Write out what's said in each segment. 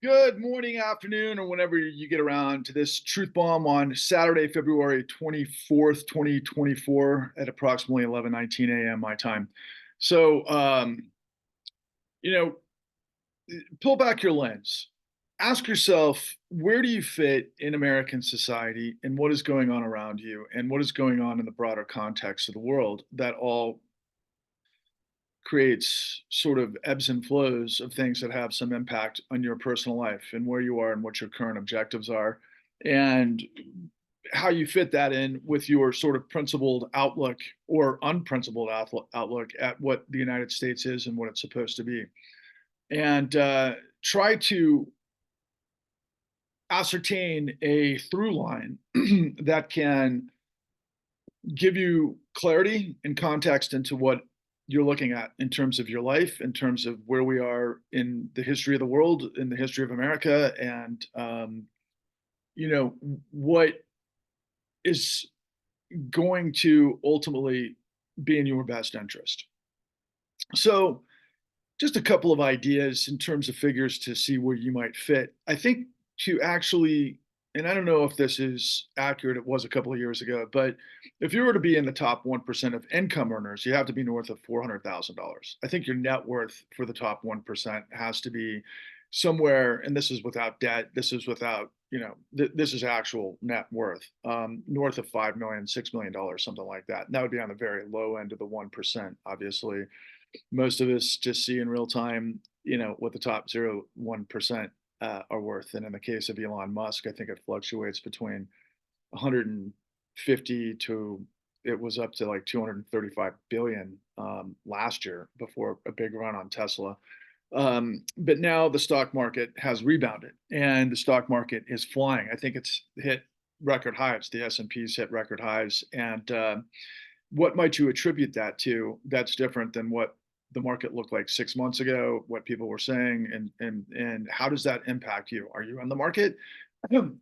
Good morning, afternoon, or whenever you get around to this truth bomb on Saturday, February 24th, 2024 at approximately 11:19 a.m. my time. So, you know, pull back your lens. Ask yourself, where do you fit in American society and what is going on around you and what is going on in the broader context of the world that all creates sort of ebbs and flows of things that have some impact on your personal life and where you are and what your current objectives are and how you fit that in with your sort of principled outlook or unprincipled outlook at what the United States is and what it's supposed to be. And try to ascertain a through line that can give you clarity and context into what you're looking at in terms of your life, in terms of where we are in the history of the world, in the history of America, and what is going to ultimately be in your best interest. So, just a couple of ideas in terms of figures to see where you might fit. I think to actually, and I don't know if this is accurate, it was a couple of years ago, but if you were to be in the top 1% of income earners, you have to be north of $400,000. I think your net worth for the top 1% has to be somewhere, and this is without debt, this is without, this is actual net worth, north of 5 million, $6 million, something like that. And that would be on the very low end of the 1%, obviously most of us just see in real time, what the top 0.1% are worth. And in the case of Elon Musk, I think it fluctuates between 150 to it was up to like 235 billion last year before a big run on Tesla. But now the stock market has rebounded and the stock market is flying. I think it's hit record highs. The S&P's hit record highs. And what might you attribute that to that's different than what the market looked like 6 months ago, what people were saying, and how does that impact you? Are you on the market?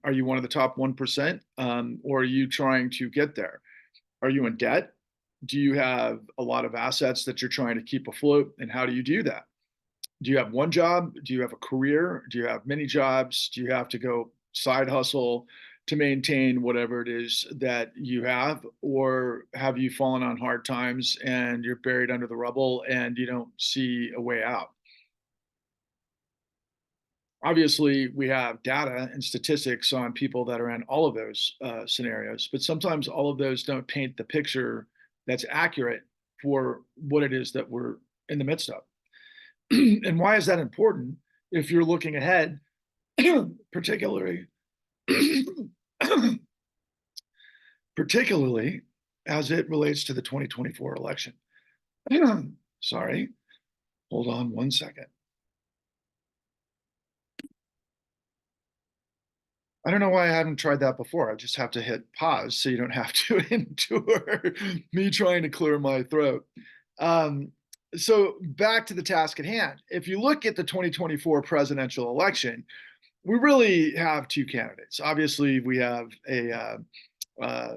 Are you one of the top 1%? Or are you trying to get there? Are you in debt? Do you have a lot of assets that you're trying to keep afloat? And how do you do that? Do you have one job? Do you have a career? Do you have many jobs? Do you have to go side hustle to maintain whatever it is that you have? Or have you fallen on hard times and you're buried under the rubble and you don't see a way out? Obviously, we have data and statistics on people that are in all of those scenarios, but sometimes all of those don't paint the picture that's accurate for what it is that we're in the midst of. And why is that important if you're looking ahead, particularly particularly as it relates to the 2024 election? Sorry, hold on one second. I don't know why I haven't tried that before. I just have to hit pause so you don't have to endure me trying to clear my throat. Um, so back to the task at hand. If you look at the 2024 presidential election, we really have two candidates. Obviously, we have uh, uh,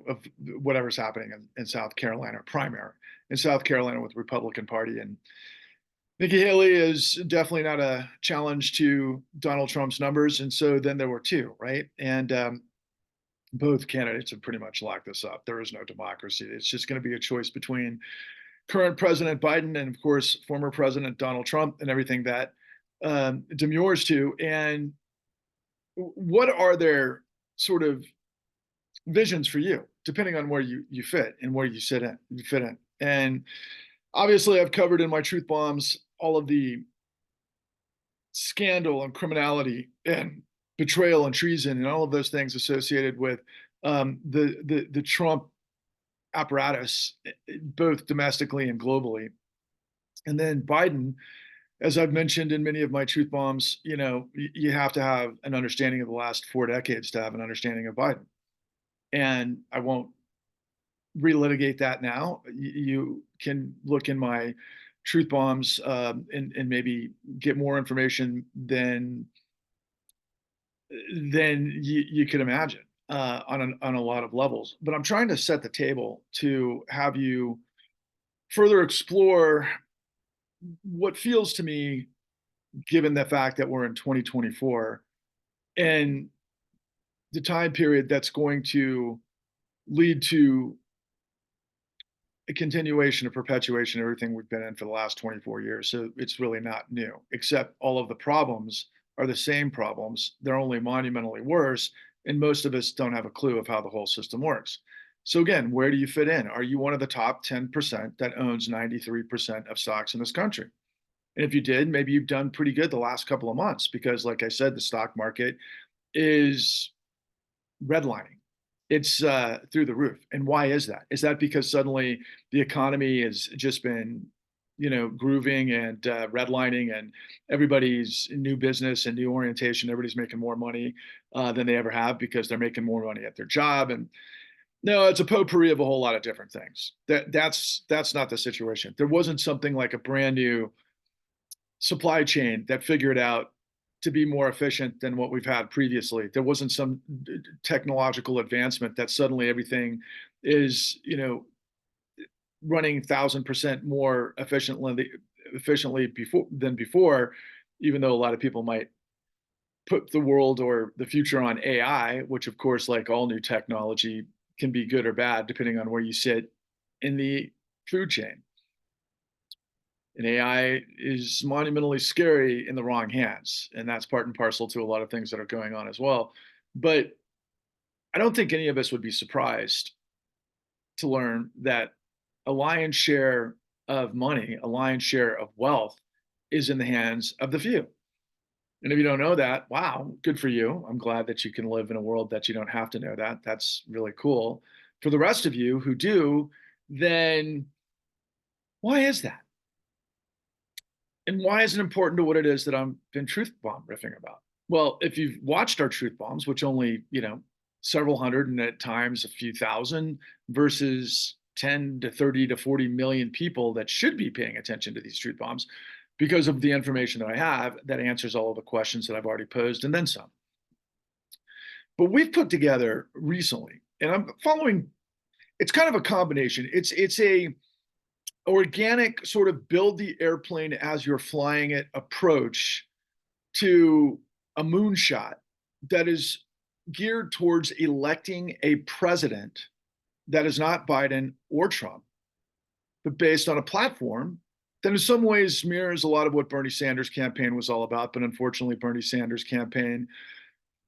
of whatever's happening in South Carolina, primary in South Carolina with the Republican Party. And Nikki Haley is definitely not a challenge to Donald Trump's numbers. And so then there were two, right? And both candidates have pretty much locked this up. There is no democracy. It's just going to be a choice between current President Biden and, of course, former President Donald Trump and everything that demurs to. And what are their sort of visions for you, depending on where you fit and where you fit in. And obviously, I've covered in my truth bombs all of the scandal and criminality and betrayal and treason and all of those things associated with the Trump apparatus, both domestically and globally. And then Biden, as I've mentioned in many of my truth bombs, you have to have an understanding of the last 4 decades to have an understanding of Biden. And I won't relitigate that now. You can look in my truth bombs and maybe get more information than you could imagine on a lot of levels. But I'm trying to set the table to have you further explore what feels to me given the fact that we're in 2024 and the time period that's going to lead to a continuation of perpetuation of everything we've been in for the last 24 years. So it's really not new, except all of the problems are the same problems. They're only monumentally worse. And most of us don't have a clue of how the whole system works. So again, where do you fit in? Are you one of the top 10% that owns 93% of stocks in this country? And if you did, maybe you've done pretty good the last couple of months because, like I said, the stock market is redlining. It's through the roof. And why is that? Is that because suddenly the economy has just been, grooving and redlining, and everybody's new business and new orientation? Everybody's making more money than they ever have because they're making more money at their job. And no, it's a potpourri of a whole lot of different things. That's not the situation. There wasn't something like a brand new supply chain that figured out to be more efficient than what we've had previously. There wasn't some technological advancement that suddenly everything is, running 1,000% more efficiently before, even though a lot of people might put the world or the future on AI, which of course, like all new technology, can be good or bad depending on where you sit in the food chain. And AI is monumentally scary in the wrong hands. And that's part and parcel to a lot of things that are going on as well. But I don't think any of us would be surprised to learn that a lion's share of money, a lion's share of wealth is in the hands of the few. And if you don't know that, wow, good for you. I'm glad that you can live in a world that you don't have to know that. That's really cool. For the rest of you who do, then why is that? And why is it important to what it is that I'm been truth bomb riffing about? Well, if you've watched our truth bombs, which only, several hundred and at times a few thousand versus 10 to 30 to 40 million people that should be paying attention to these truth bombs because of the information that I have that answers all of the questions that I've already posed and then some. But we've put together recently, and I'm following, it's kind of a combination. It's a organic sort of build the airplane as you're flying it approach to a moonshot that is geared towards electing a president that is not Biden or Trump, but based on a platform that in some ways mirrors a lot of what Bernie Sanders' campaign was all about. But unfortunately, Bernie Sanders' campaign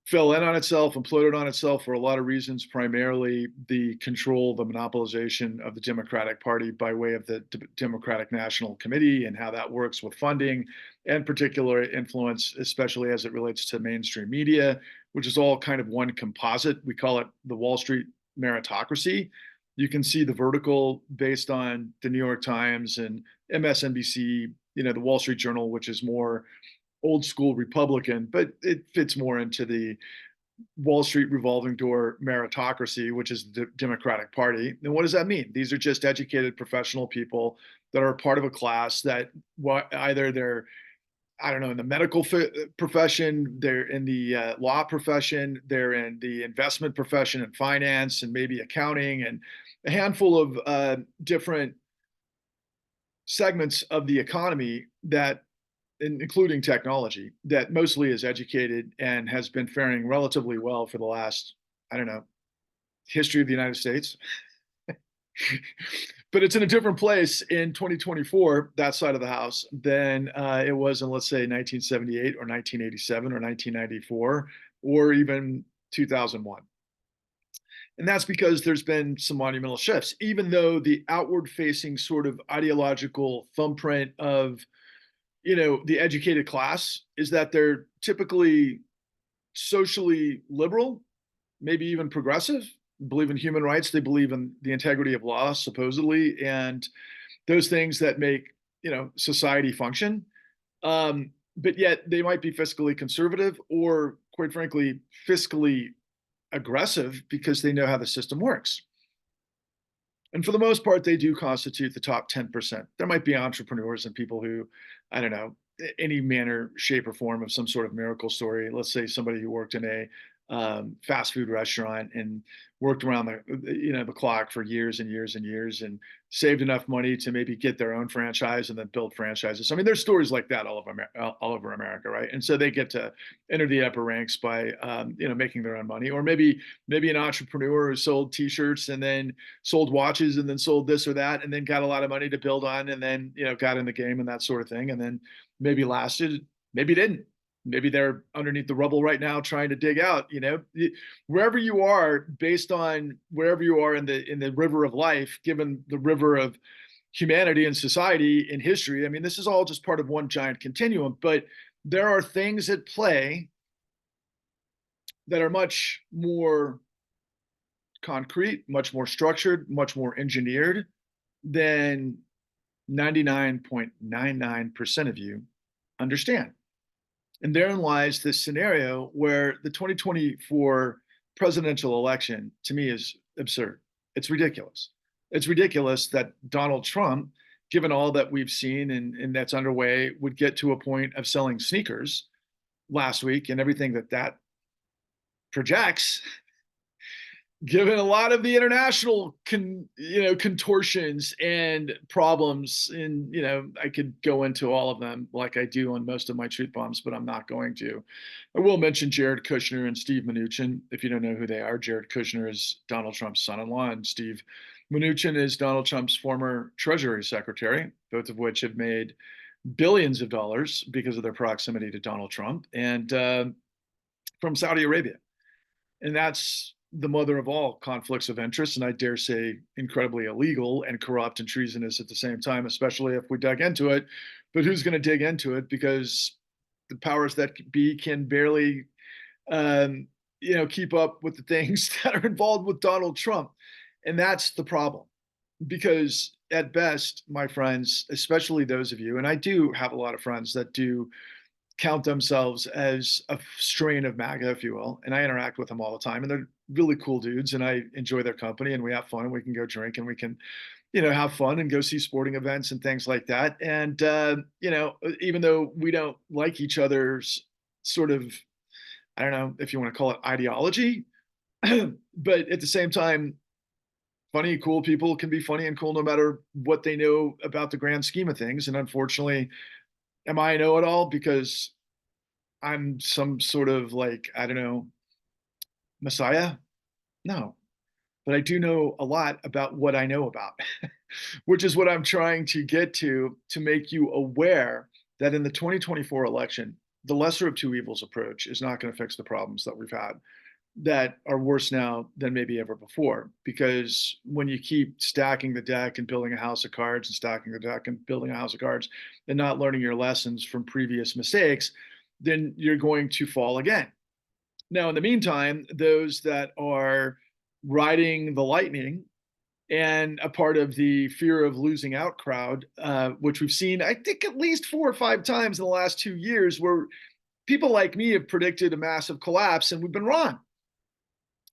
fell in on itself, imploded on itself for a lot of reasons, primarily the control, the monopolization of the Democratic Party by way of the Democratic National Committee and how that works with funding and particular influence, especially as it relates to mainstream media, which is all kind of one composite. We call it the Wall Street meritocracy. You can see the vertical based on the New York Times and MSNBC, the Wall Street Journal, which is more old school Republican, but it fits more into the Wall Street revolving door meritocracy, which is the Democratic Party. And what does that mean? These are just educated professional people that are part of a class that either they're, I don't know, in the medical profession, they're in the law profession, they're in the investment profession and finance and maybe accounting and a handful of different segments of the economy that including technology, that mostly is educated and has been faring relatively well for the last, I don't know, history of the United States. But it's in a different place in 2024, that side of the house, than it was in, let's say, 1978 or 1987 or 1994 or even 2001. And that's because there's been some monumental shifts, even though the outward facing sort of ideological thumbprint of the educated class is that they're typically socially liberal, maybe even progressive, believe in human rights, they believe in the integrity of law, supposedly, and those things that make society function. But yet they might be fiscally conservative or, quite frankly, fiscally aggressive because they know how the system works. And for the most part, they do constitute the top 10%. There might be entrepreneurs and people who, I don't know, any manner, shape, or form of some sort of miracle story. Let's say somebody who worked in a fast food restaurant and worked around the clock for years and years and years and saved enough money to maybe get their own franchise and then build franchises. I mean, there's stories like that all over America, right? And so they get to enter the upper ranks by making their own money, or maybe an entrepreneur who sold T-shirts and then sold watches and then sold this or that and then got a lot of money to build on and then got in the game and that sort of thing and then maybe lasted, maybe didn't. Maybe they're underneath the rubble right now trying to dig out. Wherever you are, based on wherever you are in the river of life, given the river of humanity and society and history. I mean, this is all just part of one giant continuum, but there are things at play that are much more concrete, much more structured, much more engineered than 99.99% of you understand. And therein lies this scenario where the 2024 presidential election, to me, is absurd. It's ridiculous. It's ridiculous that Donald Trump, given all that we've seen and that's underway, would get to a point of selling sneakers last week and everything that projects, given a lot of the international contortions and problems. And I could go into all of them like I do on most of my truth bombs, but I'm not going to. I will mention Jared Kushner and Steve Mnuchin. If you don't know who they are, Jared Kushner is Donald Trump's son-in-law, and Steve Mnuchin is Donald Trump's former Treasury Secretary, both of which have made billions of dollars because of their proximity to Donald Trump, and from Saudi Arabia. And that's the mother of all conflicts of interest, and I dare say incredibly illegal and corrupt and treasonous at the same time, especially if we dug into it. But who's going to dig into it? Because the powers that be can barely, keep up with the things that are involved with Donald Trump. And that's the problem. Because at best, my friends, especially those of you, and I do have a lot of friends that do count themselves as a strain of MAGA, if you will, and I interact with them all the time, and they're really cool dudes, and I enjoy their company, and we have fun, and we can go drink, and we can, have fun and go see sporting events and things like that. And even though we don't like each other's sort of, I don't know if you want to call it ideology, but at the same time, funny, cool people can be funny and cool no matter what they know about the grand scheme of things. And unfortunately, am I a know-it-all because I'm some sort of I don't know, messiah? No, but I do know a lot about what I know about, which is what I'm trying to get to make you aware that in the 2024 election, the lesser of two evils approach is not going to fix the problems that we've had that are worse now than maybe ever before. Because when you keep stacking the deck and building a house of cards and stacking the deck and building a house of cards and not learning your lessons from previous mistakes, then you're going to fall again. Now, in the meantime, those that are riding the lightning and a part of the fear of losing out crowd, which we've seen, I think, at least 4 or 5 times in the last 2 years, where people like me have predicted a massive collapse and we've been wrong.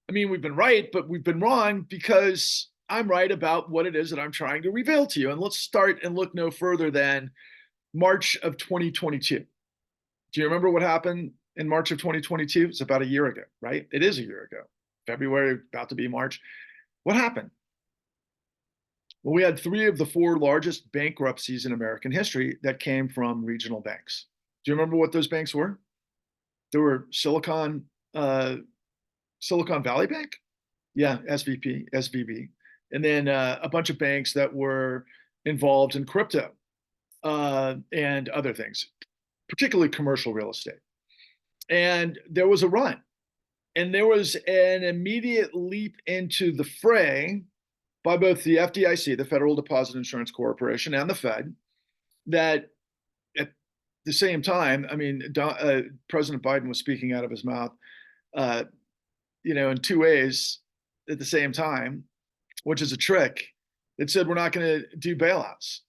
I mean, we've been right, but we've been wrong because I'm right about what it is that I'm trying to reveal to you. And let's start and look no further than March of 2022. Do you remember what happened in March of 2022? It's about a year ago, right? It is a year ago. February, about to be March. What happened? Well, we had 3 of the 4 largest bankruptcies in American history that came from regional banks. Do you remember what those banks were? There were Silicon Valley Bank, yeah, SVB, and then a bunch of banks that were involved in crypto and other things, particularly commercial real estate. And there was a run, and there was an immediate leap into the fray by both the FDIC, the Federal Deposit Insurance Corporation, and the Fed, that at the same time, I mean, President Biden was speaking out of his mouth, in 2 ways at the same time, which is a trick. It said, we're not going to do bailouts.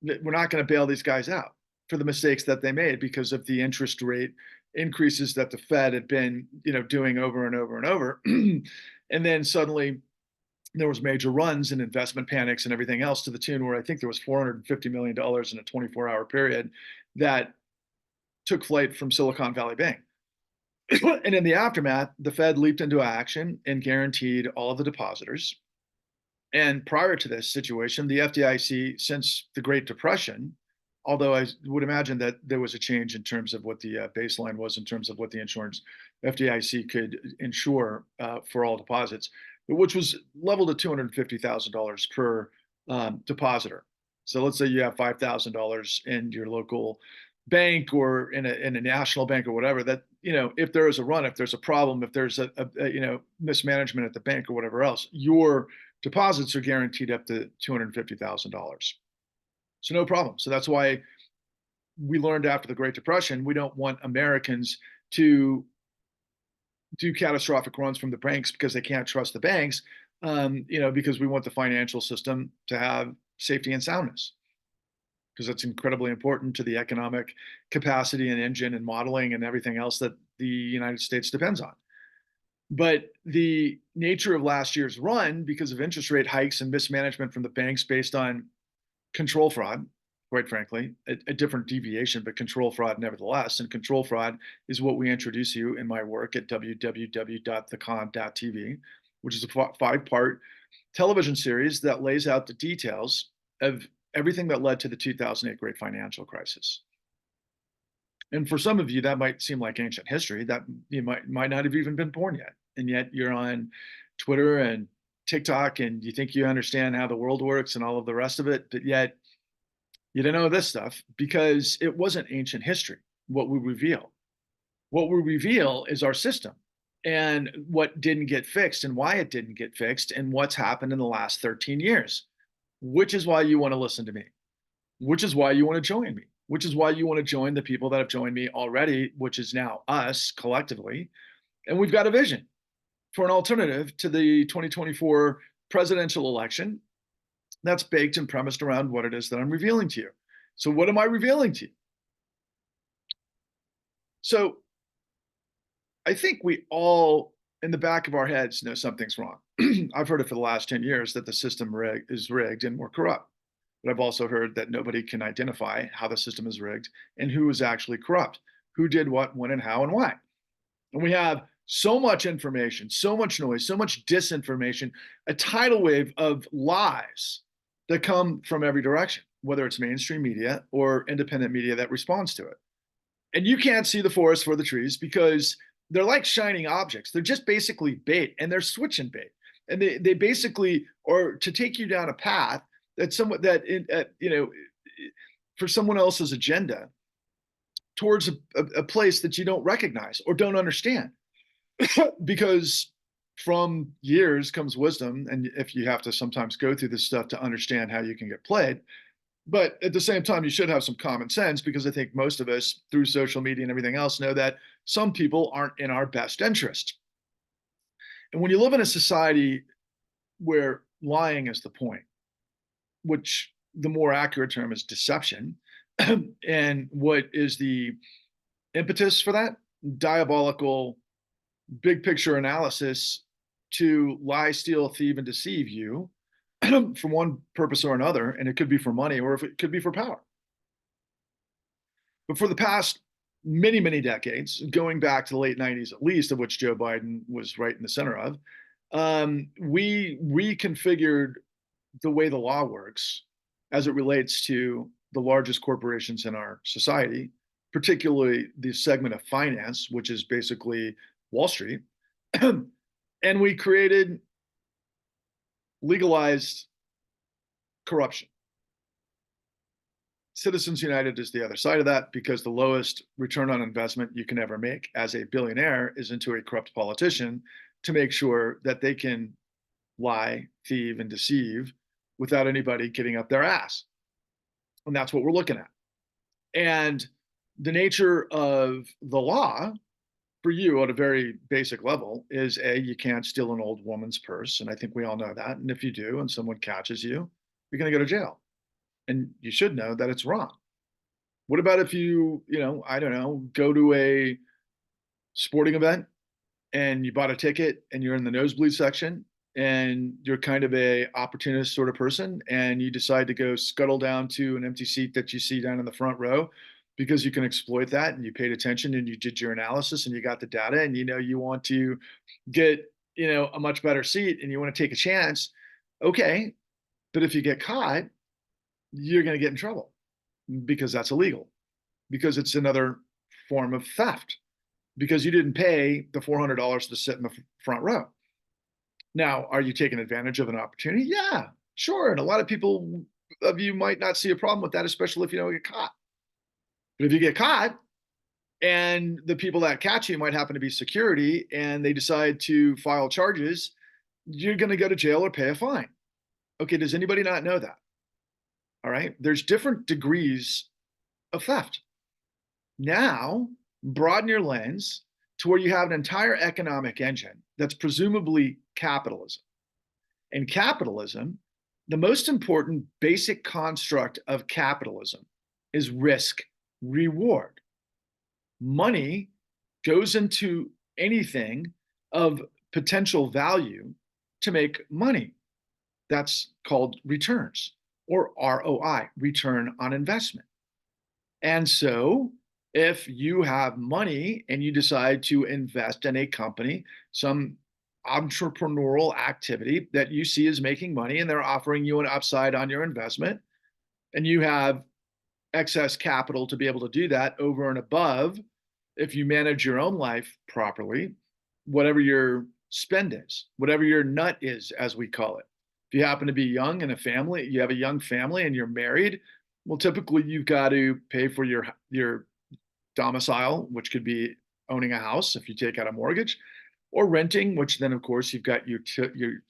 We're not going to bail these guys out for the mistakes that they made because of the interest rate increases that the Fed had been, doing over and over and over. And then suddenly there was major runs and investment panics and everything else, to the tune where I think there was $450 million in a 24-hour period that took flight from Silicon Valley Bank. And in the aftermath, the Fed leaped into action and guaranteed all of the depositors. And prior to this situation, the FDIC, since the Great Depression, although I would imagine that there was a change in terms of what the baseline was in terms of what the insurance FDIC could insure for all deposits, which was leveled at $250,000 per depositor. So let's say you have $5,000 in your local bank or in a national bank or whatever. That if there is a run, if there's a problem, if there's a mismanagement at the bank or whatever else, your deposits are guaranteed up to $250,000. So no problem. So that's why we learned after the Great Depression, we don't want Americans to do catastrophic runs from the banks because they can't trust the banks, because we want the financial system to have safety and soundness, because that's incredibly important to the economic capacity and engine and modeling and everything else that the United States depends on. But the nature of last year's run, because of interest rate hikes and mismanagement from the banks based on control fraud, quite frankly, a different deviation, but control fraud nevertheless. And control fraud is what we introduce you in my work at www.thecon.tv, which is a 5-part television series that lays out the details of everything that led to the 2008 great financial crisis. And for some of you, that might seem like ancient history, that you might not have even been born yet. And yet you're on Twitter and TikTok and you think you understand how the world works and all of the rest of it, but yet you don't know this stuff because it wasn't ancient history, what we reveal. What we reveal is our system and what didn't get fixed and why it didn't get fixed and what's happened in the last 13 years, which is why you want to listen to me, which is why you want to join me, which is why you want to join the people that have joined me already, which is now us collectively. And we've got a vision for an alternative to the 2024 presidential election that's baked and premised around what it is that I'm revealing to you. So what am I revealing to you? So I think we all, in the back of our heads, know something's wrong. I've heard it for the last 10 years that the system is rigged and we're corrupt. But I've also heard that nobody can identify how the system is rigged and who is actually corrupt, who did what, when, and how, and why. And we have so much information, so much noise, so much disinformation, a tidal wave of lies that come from every direction, whether it's mainstream media or independent media that responds to it. And you can't see the forest for the trees because they're like shining objects. They're just basically bait, and they're switching bait. And they basically are to take you down a path that for someone else's agenda towards a place that you don't recognize or don't understand. Because from years comes wisdom, and if you have to sometimes go through this stuff to understand how you can get played. But at the same time, you should have some common sense, because I think most of us, through social media and everything else, know that some people aren't in our best interest. And when you live in a society where lying is the point, which the more accurate term is deception, and what is the impetus for that? Diabolical big picture analysis to lie, steal, thieve, and deceive you for one purpose or another. And it could be for money, or if it could be for power. But for the past many, many decades, going back to the late 90s at least, of which Joe Biden was right in the center of, we reconfigured the way the law works as it relates to the largest corporations in our society, particularly the segment of finance, which is basically Wall Street. And we created legalized corruption. Citizens United is the other side of that, because the lowest return on investment you can ever make as a billionaire is into a corrupt politician to make sure that they can lie, thieve, and deceive without anybody getting up their ass. And that's what we're looking at. And the nature of the law for you at a very basic level is you can't steal an old woman's purse. And I think we all know that. And if you do, and someone catches you, you're going to go to jail. And you should know that it's wrong. What about if you, I don't know, go to a sporting event and you bought a ticket and you're in the nosebleed section and you're kind of a opportunist sort of person and you decide to go scuttle down to an empty seat that you see down in the front row because you can exploit that and you paid attention and you did your analysis and you got the data and you want to get a much better seat and you want to take a chance. Okay, but if you get caught, you're going to get in trouble because that's illegal, because it's another form of theft, because you didn't pay the $400 to sit in the front row. Now, are you taking advantage of an opportunity? Yeah, sure. And a lot of people of you might not see a problem with that, especially if you don't get caught. But if you get caught and the people that catch you might happen to be security and they decide to file charges, you're going to go to jail or pay a fine. Okay, does anybody not know that? All right. There's different degrees of theft. Now, broaden your lens to where you have an entire economic engine that's presumably capitalism. And capitalism, the most important basic construct of capitalism is risk reward. Money goes into anything of potential value to make money. That's called returns, or ROI, return on investment. And so if you have money and you decide to invest in a company, some entrepreneurial activity that you see is making money and they're offering you an upside on your investment, and you have excess capital to be able to do that over and above, if you manage your own life properly, whatever your spend is, whatever your nut is, as we call it. If you happen to be young and you have a young family and you're married, well, typically you've got to pay for your domicile, which could be owning a house if you take out a mortgage, or renting, which then of course you've got your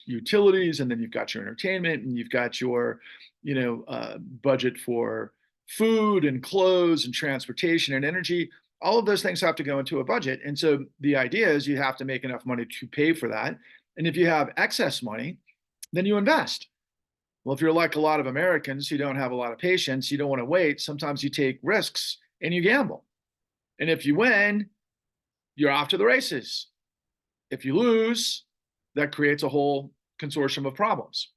utilities, and then you've got your entertainment, and you've got your budget for food and clothes and transportation and energy. All of those things have to go into a budget. And so the idea is you have to make enough money to pay for that. And if you have excess money, then you invest. Well, if you're like a lot of Americans who don't have a lot of patience, you don't want to wait. Sometimes you take risks and you gamble. And if you win, you're off to the races. If you lose, that creates a whole consortium of problems.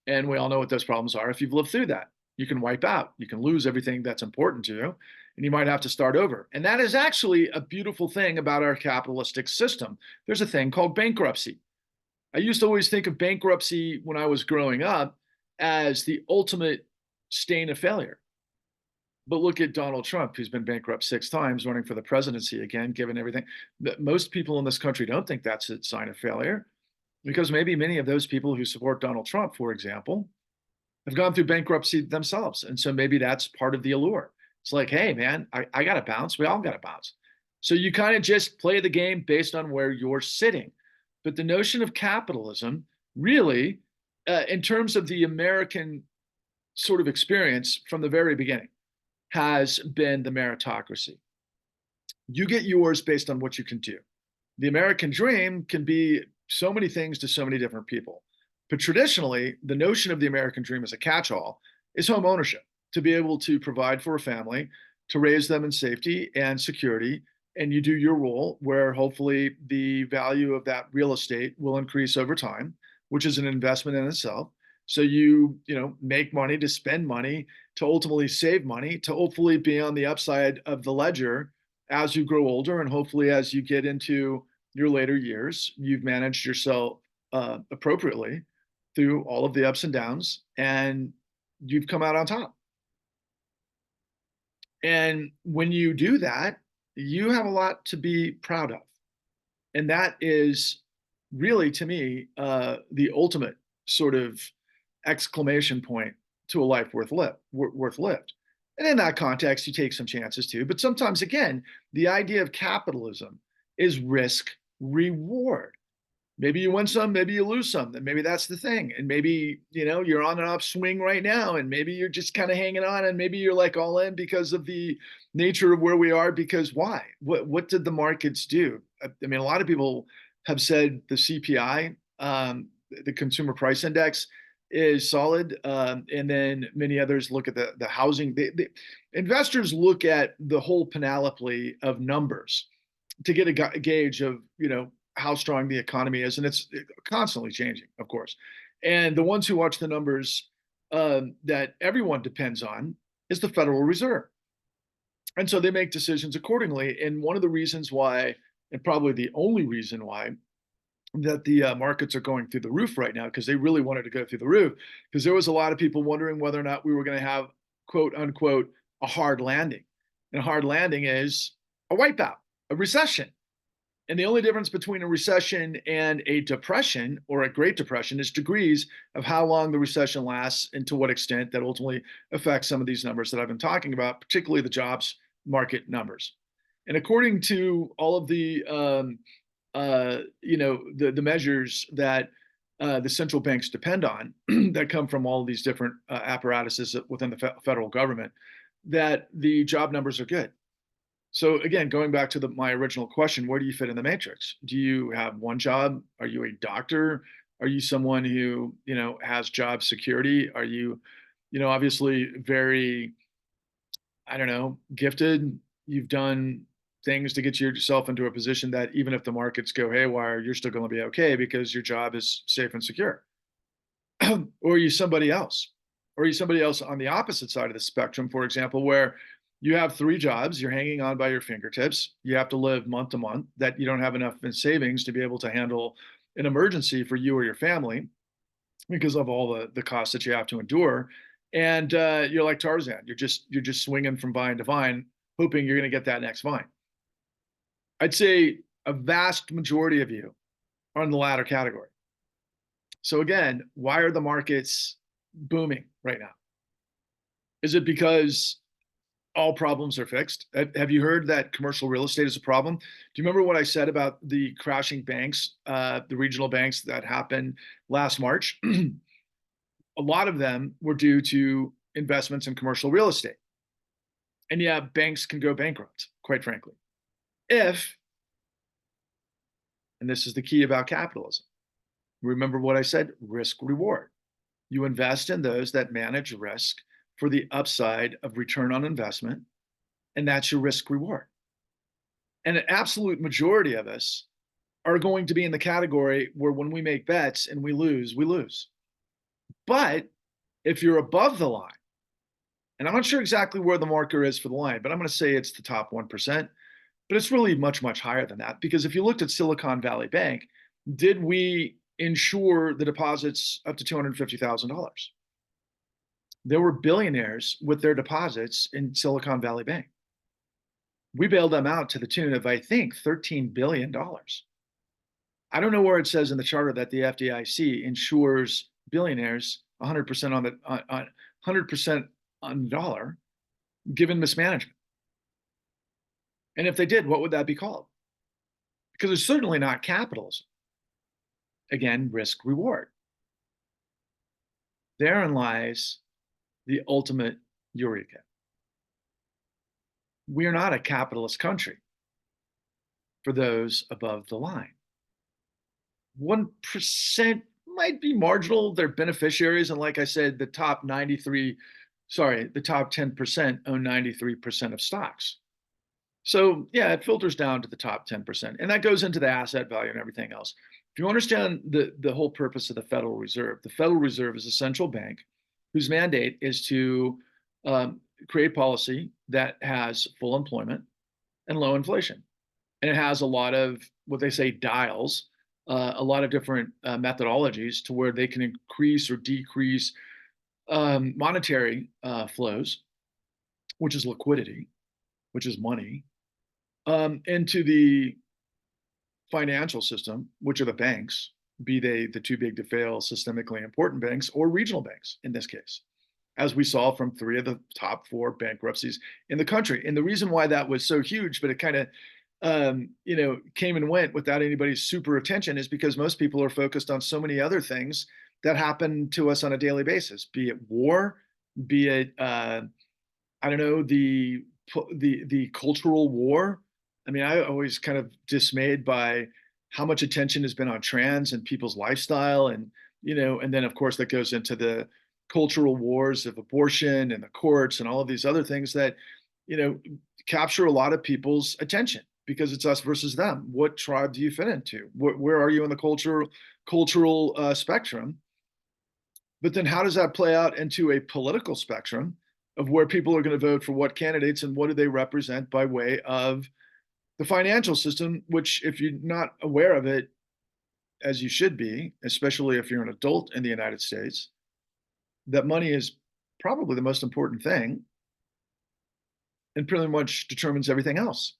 And we all know what those problems are. If you've lived through that, you can wipe out, you can lose everything that's important to you, and you might have to start over. And that is actually a beautiful thing about our capitalistic system. There's a thing called bankruptcy. I used to always think of bankruptcy when I was growing up as the ultimate stain of failure. But look at Donald Trump, who's been bankrupt 6 times, running for the presidency again, given everything. Most people in this country don't think that's a sign of failure, because maybe many of those people who support Donald Trump, for example, have gone through bankruptcy themselves. And so maybe that's part of the allure. It's like, hey, man, I got to bounce. We all got to bounce. So you kind of just play the game based on where you're sitting. But the notion of capitalism, really, in terms of the American sort of experience from the very beginning, has been the meritocracy. You get yours based on what you can do. The American dream can be so many things to so many different people. But traditionally, the notion of the American dream as a catch-all is home ownership, to be able to provide for a family, to raise them in safety and security, and you do your role where hopefully the value of that real estate will increase over time, which is an investment in itself. So you make money to spend money, to ultimately save money, to hopefully be on the upside of the ledger as you grow older, and hopefully as you get into your later years, you've managed yourself appropriately through all of the ups and downs, and you've come out on top. And when you do that, you have a lot to be proud of. And that is really, to me, the ultimate sort of exclamation point to a life worth lived. And in that context, you take some chances too. But sometimes, again, the idea of capitalism is risk reward. Maybe you win some, maybe you lose some, and maybe that's the thing. And maybe, you're on an upswing right now, and maybe you're just kind of hanging on, and maybe you're like all in because of the nature of where we are, because why? What did the markets do? I mean, a lot of people have said the CPI, the consumer price index, is solid. And then many others look at the housing. The investors look at the whole panoply of numbers to get a gauge of, how strong the economy is. And it's constantly changing, of course. And the ones who watch the numbers that everyone depends on is the Federal Reserve. And so they make decisions accordingly. And one of the reasons why, and probably the only reason why, that the markets are going through the roof right now, because they really wanted to go through the roof, because there was a lot of people wondering whether or not we were going to have, quote unquote, a hard landing. And a hard landing is a wipeout, a recession. And the only difference between a recession and a depression or a Great Depression is degrees of how long the recession lasts and to what extent that ultimately affects some of these numbers that I've been talking about, particularly the jobs market numbers. And according to all of the the measures that the central banks depend on that come from all of these different apparatuses within the federal government, that the job numbers are good. So again, going back to my original question, where do you fit in the matrix? Do you have one job? Are you a doctor? Are you someone who, has job security? Are you, obviously very, I don't know, gifted? You've done things to get yourself into a position that even if the markets go haywire, you're still going to be okay because your job is safe and secure. Or are you somebody else? Or are you somebody else on the opposite side of the spectrum, for example, where you have three jobs, you're hanging on by your fingertips, you have to live month to month, that you don't have enough in savings to be able to handle an emergency for you or your family because of all the costs that you have to endure. And you're like Tarzan. You're just swinging from vine to vine, hoping you're going to get that next vine. I'd say a vast majority of you are in the latter category. So again, why are the markets booming right now? Is it because all problems are fixed? Have you heard that commercial real estate is a problem? Do you remember what I said about the crashing banks, the regional banks that happened last March? A lot of them were due to investments in commercial real estate. And yeah, banks can go bankrupt, quite frankly. If, and this is the key about capitalism, remember what I said, risk reward. You invest in those that manage risk for the upside of return on investment, and that's your risk reward. And an absolute majority of us are going to be in the category where when we make bets and we lose, we lose. But if you're above the line, and I'm not sure exactly where the marker is for the line, but I'm going to say it's the top 1%, but it's really much, much higher than that. Because if you looked at Silicon Valley Bank, did we insure the deposits up to $250,000? There were billionaires with their deposits in Silicon Valley Bank. We bailed them out to the tune of, I think, $13 billion. I don't know where it says in the charter that the FDIC insures billionaires 100% on the 100% on the dollar, given mismanagement. And if they did, what would that be called? Because it's certainly not capitalism. Again, risk reward. Therein lies the ultimate eureka. We are not a capitalist country for those above the line. 1% might be marginal. They're beneficiaries. And like I said, the top 10% own 93% of stocks. So yeah, it filters down to the top 10%. And that goes into the asset value and everything else. If you understand the whole purpose of the Federal Reserve is a central bank whose mandate is to create policy that has full employment and low inflation. And it has a lot of what they say dials, a lot of different methodologies to where they can increase or decrease monetary flows, which is liquidity, which is money, into the financial system, which are the banks, be they the too big to fail systemically important banks or regional banks in this case, as we saw from 3 of the top 4 bankruptcies in the country. And the reason why that was so huge, but it kind of came and went without anybody's super attention, is because most people are focused on so many other things that happen to us on a daily basis, be it war, be it I don't know, the cultural war. I mean, I always kind of dismayed by how much attention has been on trans and people's lifestyle, and and then of course that goes into the cultural wars of abortion and the courts and all of these other things that capture a lot of people's attention because it's us versus them. What tribe do you fit into? Where are you in the cultural spectrum? But then how does that play out into a political spectrum? of where people are going to vote for what candidates and what do they represent by way of the financial system, which, if you're not aware of it, as you should be, especially if you're an adult in the United States, that money is probably the most important thing and pretty much determines everything else.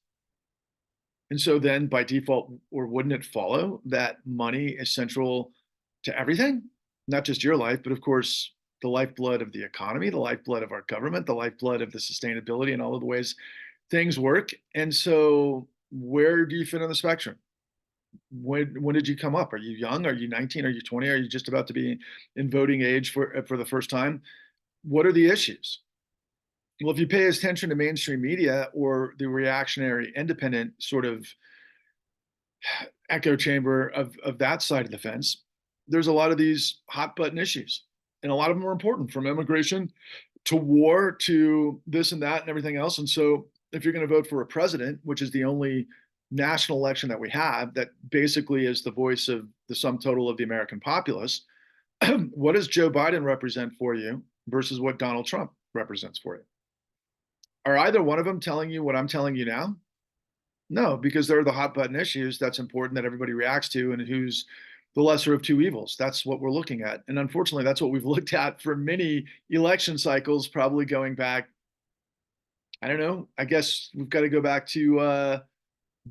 And so then by default, or wouldn't it follow that money is central to everything? Not just your life, but of course, the lifeblood of the economy, the lifeblood of our government, the lifeblood of the sustainability and all of the ways things work. And so where do you fit on the spectrum? When did you come up? Are you young? Are you 19? Are you 20? Are you just about to be in voting age for the first time? What are the issues? Well, if you pay attention to mainstream media or the reactionary, independent sort of echo chamber of that side of the fence, there's a lot of these hot button issues, and a lot of them are important, from immigration to war to this and that and everything else. And so, if you're going to vote for a president, which is the only national election that we have that basically is the voice of the sum total of the American populace, what does Joe Biden represent for you versus what Donald Trump represents for you? Are either one of them telling you what I'm telling you now? No, because they're the hot button issues that's important that everybody reacts to, and who's the lesser of two evils. That's what we're looking at. And unfortunately, that's what we've looked at for many election cycles, probably going back, I don't know, I guess we've got to go back to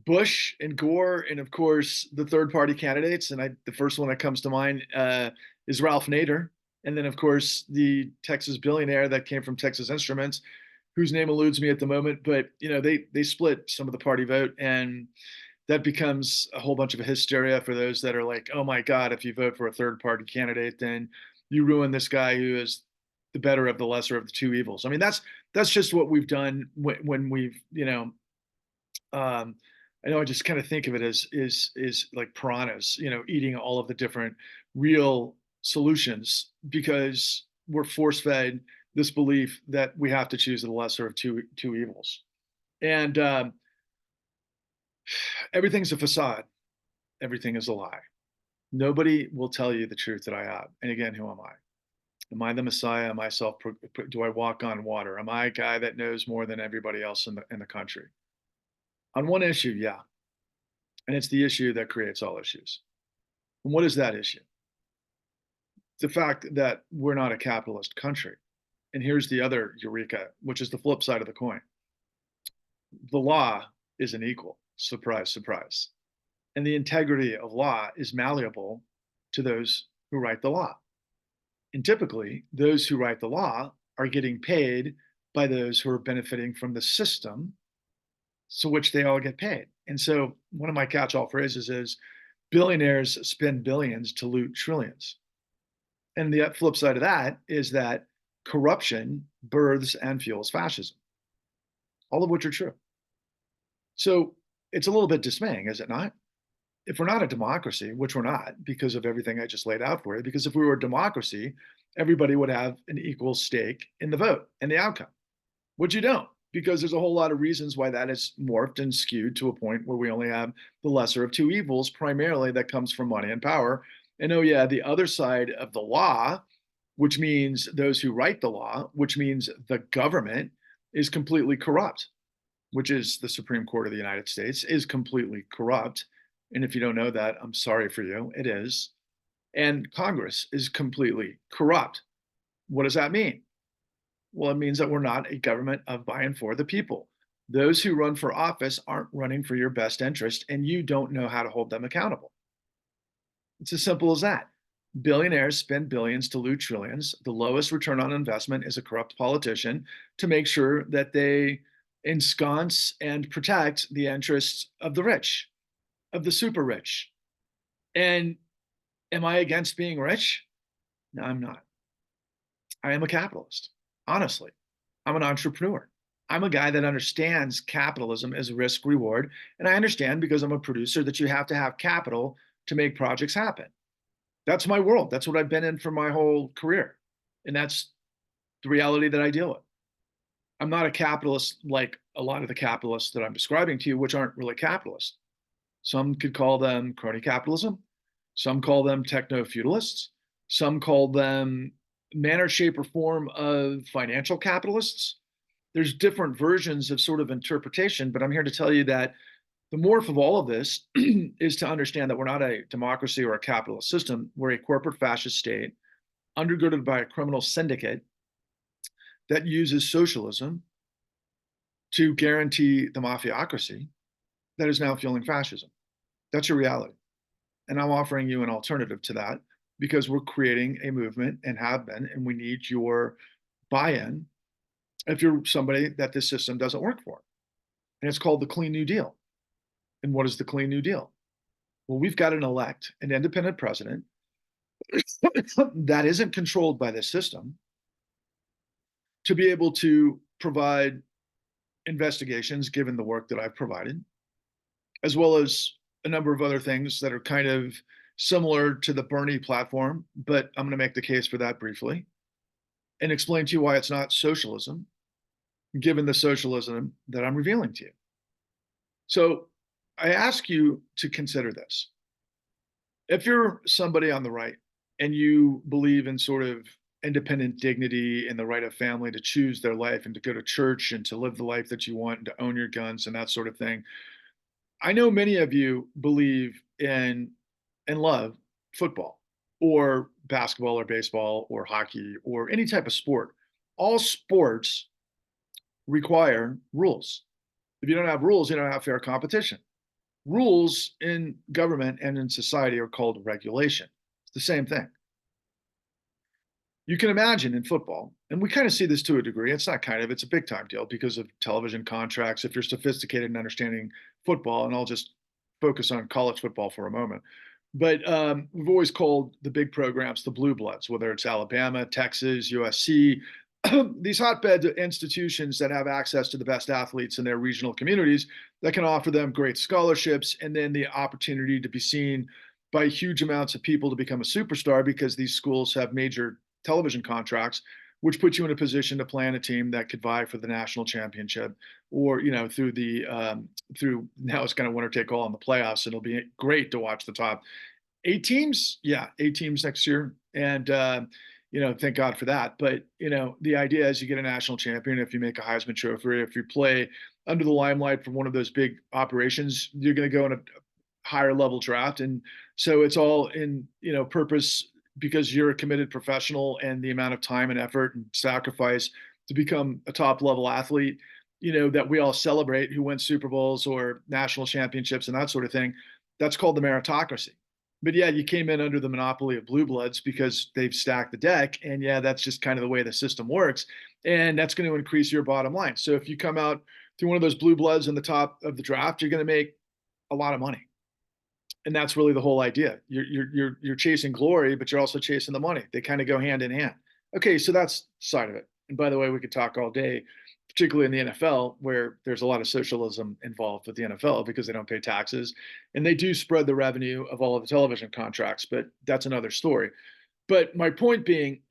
Bush and Gore, and of course, the third party candidates. And the first one that comes to mind is Ralph Nader. And then, of course, the Texas billionaire that came from Texas Instruments, whose name eludes me at the moment, but they split some of the party vote, and that becomes a whole bunch of hysteria for those that are like, oh my God, if you vote for a third party candidate, then you ruin this guy who is the better of the lesser of the two evils. I mean, that's just what we've done when we've, I know I just kind of think of it as is like piranhas, eating all of the different real solutions because we're force fed this belief that we have to choose the lesser of two evils. And everything's a facade. Everything is a lie. Nobody will tell you the truth that I have. And again, who am I? Am I the Messiah? Am I self? Do I walk on water? Am I a guy that knows more than everybody else in the country? On one issue, yeah, and it's the issue that creates all issues. And what is that issue? The fact that we're not a capitalist country. And here's the other eureka, which is the flip side of the coin. The law isn't equal. Surprise, surprise. And the integrity of law is malleable to those who write the law. And typically, those who write the law are getting paid by those who are benefiting from the system, so which they all get paid. And so one of my catch-all phrases is billionaires spend billions to loot trillions. And the flip side of that is that corruption births and fuels fascism, all of which are true. So it's a little bit dismaying, is it not? If we're not a democracy, which we're not because of everything I just laid out for you, because if we were a democracy, everybody would have an equal stake in the vote and the outcome, which you don't, because there's a whole lot of reasons why that is morphed and skewed to a point where we only have the lesser of two evils, primarily that comes from money and power. And oh yeah, the other side of the law, which means those who write the law, which means the government is completely corrupt, which is the Supreme Court of the United States is completely corrupt. And if you don't know that, I'm sorry for you, it is. And Congress is completely corrupt. What does that mean? Well, it means that we're not a government of by and for the people. Those who run for office aren't running for your best interest, and you don't know how to hold them accountable. It's as simple as that. Billionaires spend billions to loot trillions. The lowest return on investment is a corrupt politician to make sure that they ensconce and protect the interests of the rich, of the super rich. And am I against being rich? No, I'm not. I am a capitalist. Honestly, I'm an entrepreneur. I'm a guy that understands capitalism as risk reward. And I understand because I'm a producer that you have to have capital to make projects happen. That's my world. That's what I've been in for my whole career. And that's the reality that I deal with. I'm not a capitalist like a lot of the capitalists that I'm describing to you, which aren't really capitalists. Some could call them crony capitalism. Some call them techno-feudalists. Some call them manner, shape, or form of financial capitalists. There's different versions of sort of interpretation, but I'm here to tell you that the morph of all of this is to understand that we're not a democracy or a capitalist system. We're a corporate fascist state undergirded by a criminal syndicate that uses socialism to guarantee the mafiocracy that is now fueling fascism. That's your reality. And I'm offering you an alternative to that because we're creating a movement and have been, and we need your buy in if you're somebody that this system doesn't work for. And it's called the Clean New Deal. And what is the Clean New Deal? Well, we've got an independent president that isn't controlled by this system to be able to provide investigations, given the work that I've provided, as well as a number of other things that are kind of similar to the Bernie platform, but I'm going to make the case for that briefly and explain to you why it's not socialism, given the socialism that I'm revealing to you. So I ask you to consider this. If you're somebody on the right and you believe in sort of independent dignity and the right of family to choose their life and to go to church and to live the life that you want and to own your guns and that sort of thing, I know many of you believe in and love football or basketball or baseball or hockey or any type of sport. All sports require rules. If you don't have rules, you don't have fair competition. Rules in government and in society are called regulation. It's the same thing. You can imagine in football, and we kind of see this to a degree. It's not kind of, it's a big time deal because of television contracts. If you're sophisticated in understanding football, and I'll just focus on college football for a moment. But we've always called the big programs the blue bloods, whether it's Alabama, Texas, USC, these hotbed institutions that have access to the best athletes in their regional communities that can offer them great scholarships and then the opportunity to be seen by huge amounts of people to become a superstar because these schools have major television contracts, which puts you in a position to play on a team that could vie for the national championship, or through now it's kind of winner take all in the playoffs. It'll be great to watch the top 8 teams. Yeah, 8 teams next year, and thank God for that. But the idea is you get a national champion if you make a Heisman Trophy, if you play under the limelight from one of those big operations, you're going to go in a higher level draft, and so it's all in purpose because you're a committed professional and the amount of time and effort and sacrifice to become a top level athlete, that we all celebrate who wins Super Bowls or national championships and that sort of thing. That's called the meritocracy. But yeah, you came in under the monopoly of blue bloods because they've stacked the deck. And yeah, that's just kind of the way the system works. And that's going to increase your bottom line. So if you come out through one of those blue bloods in the top of the draft, you're going to make a lot of money. And that's really the whole idea. You're chasing glory, but you're also chasing the money. They kind of go hand in hand. Okay, so that's side of it. And by the way, we could talk all day, particularly in the NFL, where there's a lot of socialism involved with the NFL because they don't pay taxes and they do spread the revenue of all of the television contracts. But that's another story. But my point being,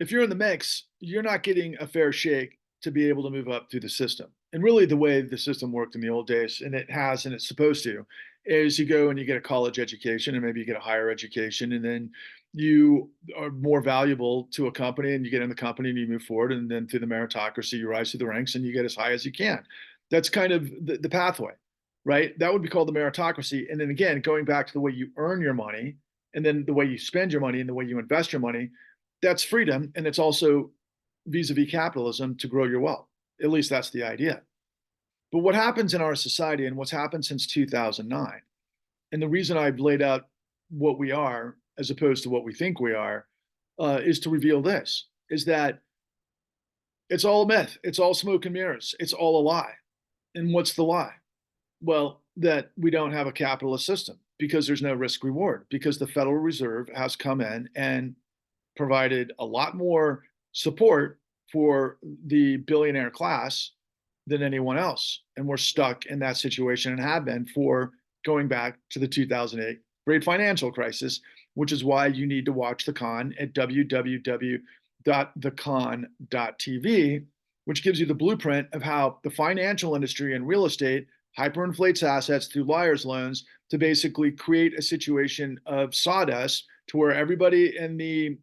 if you're in the mix, you're not getting a fair shake to be able to move up through the system. And really, the way the system worked in the old days, and it has, and it's supposed to, is you go and you get a college education, and maybe you get a higher education, and then you are more valuable to a company, and you get in the company and you move forward, and then through the meritocracy, you rise through the ranks and you get as high as you can. That's kind of the pathway, right? That would be called the meritocracy. And then again, going back to the way you earn your money, and then the way you spend your money, and the way you invest your money, that's freedom, and it's also vis-a-vis capitalism to grow your wealth. At least that's the idea. But what happens in our society and what's happened since 2009, and the reason I've laid out what we are as opposed to what we think we are, is to reveal this, is that it's all a myth. It's all smoke and mirrors. It's all a lie. And what's the lie? Well, that we don't have a capitalist system because there's no risk reward, because the Federal Reserve has come in and provided a lot more support for the billionaire class than anyone else. And we're stuck in that situation and have been for going back to the 2008 great financial crisis, which is why you need to watch The Con at www.thecon.tv, which gives you the blueprint of how the financial industry and real estate hyperinflates assets through liar's loans to basically create a situation of sawdust to where everybody in the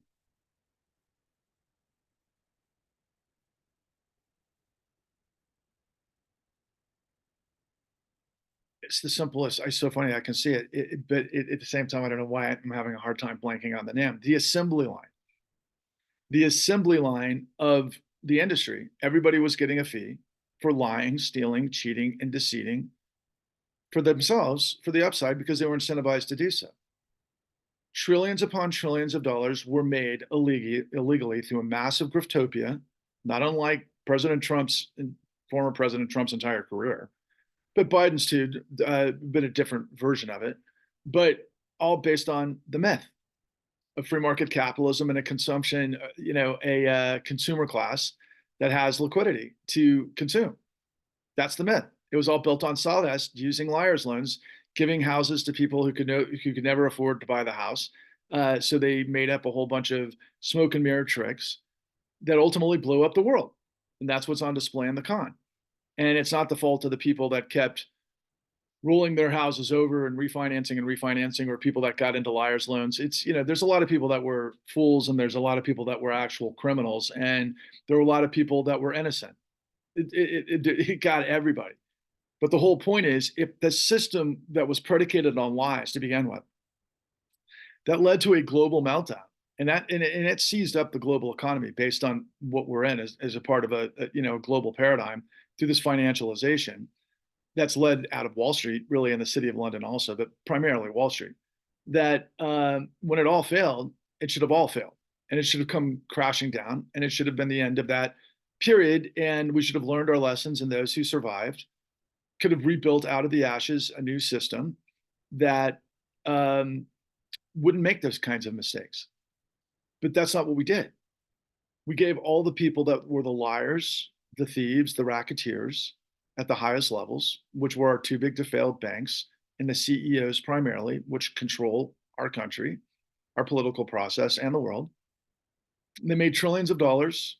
It's the simplest. It's so funny. I can see it, but at the same time, I don't know why I'm having a hard time blanking on the name. The assembly line of the industry. Everybody was getting a fee for lying, stealing, cheating, and deceiving for themselves for the upside because they were incentivized to do so. Trillions upon trillions of dollars were made illegally through a massive griftopia, not unlike President Trump's former President Trump's entire career, but Biden's too, been a different version of it, but all based on the myth of free market capitalism and a consumption, a consumer class that has liquidity to consume. That's the myth. It was all built on sawdust, using liar's loans, giving houses to people who could never afford to buy the house. So they made up a whole bunch of smoke and mirror tricks that ultimately blew up the world. And that's what's on display in the con. And it's not the fault of the people that kept rolling their houses over and refinancing, or people that got into liar's loans. It's, there's a lot of people that were fools and there's a lot of people that were actual criminals. And there were a lot of people that were innocent. It got everybody. But the whole point is, if the system that was predicated on lies to begin with, that led to a global meltdown, and it seized up the global economy based on what we're in as a part of a global paradigm through this financialization that's led out of Wall Street, really in the city of London also, but primarily Wall Street. That when it all failed, it should have all failed, and it should have come crashing down, and it should have been the end of that period, and we should have learned our lessons, and those who survived could have rebuilt out of the ashes a new system that wouldn't make those kinds of mistakes. But that's not what we did. We gave all the people that were the liars, the thieves, the racketeers at the highest levels, which were our too big to fail banks and the CEOs primarily, which control our country, our political process, and the world. And they made trillions of dollars.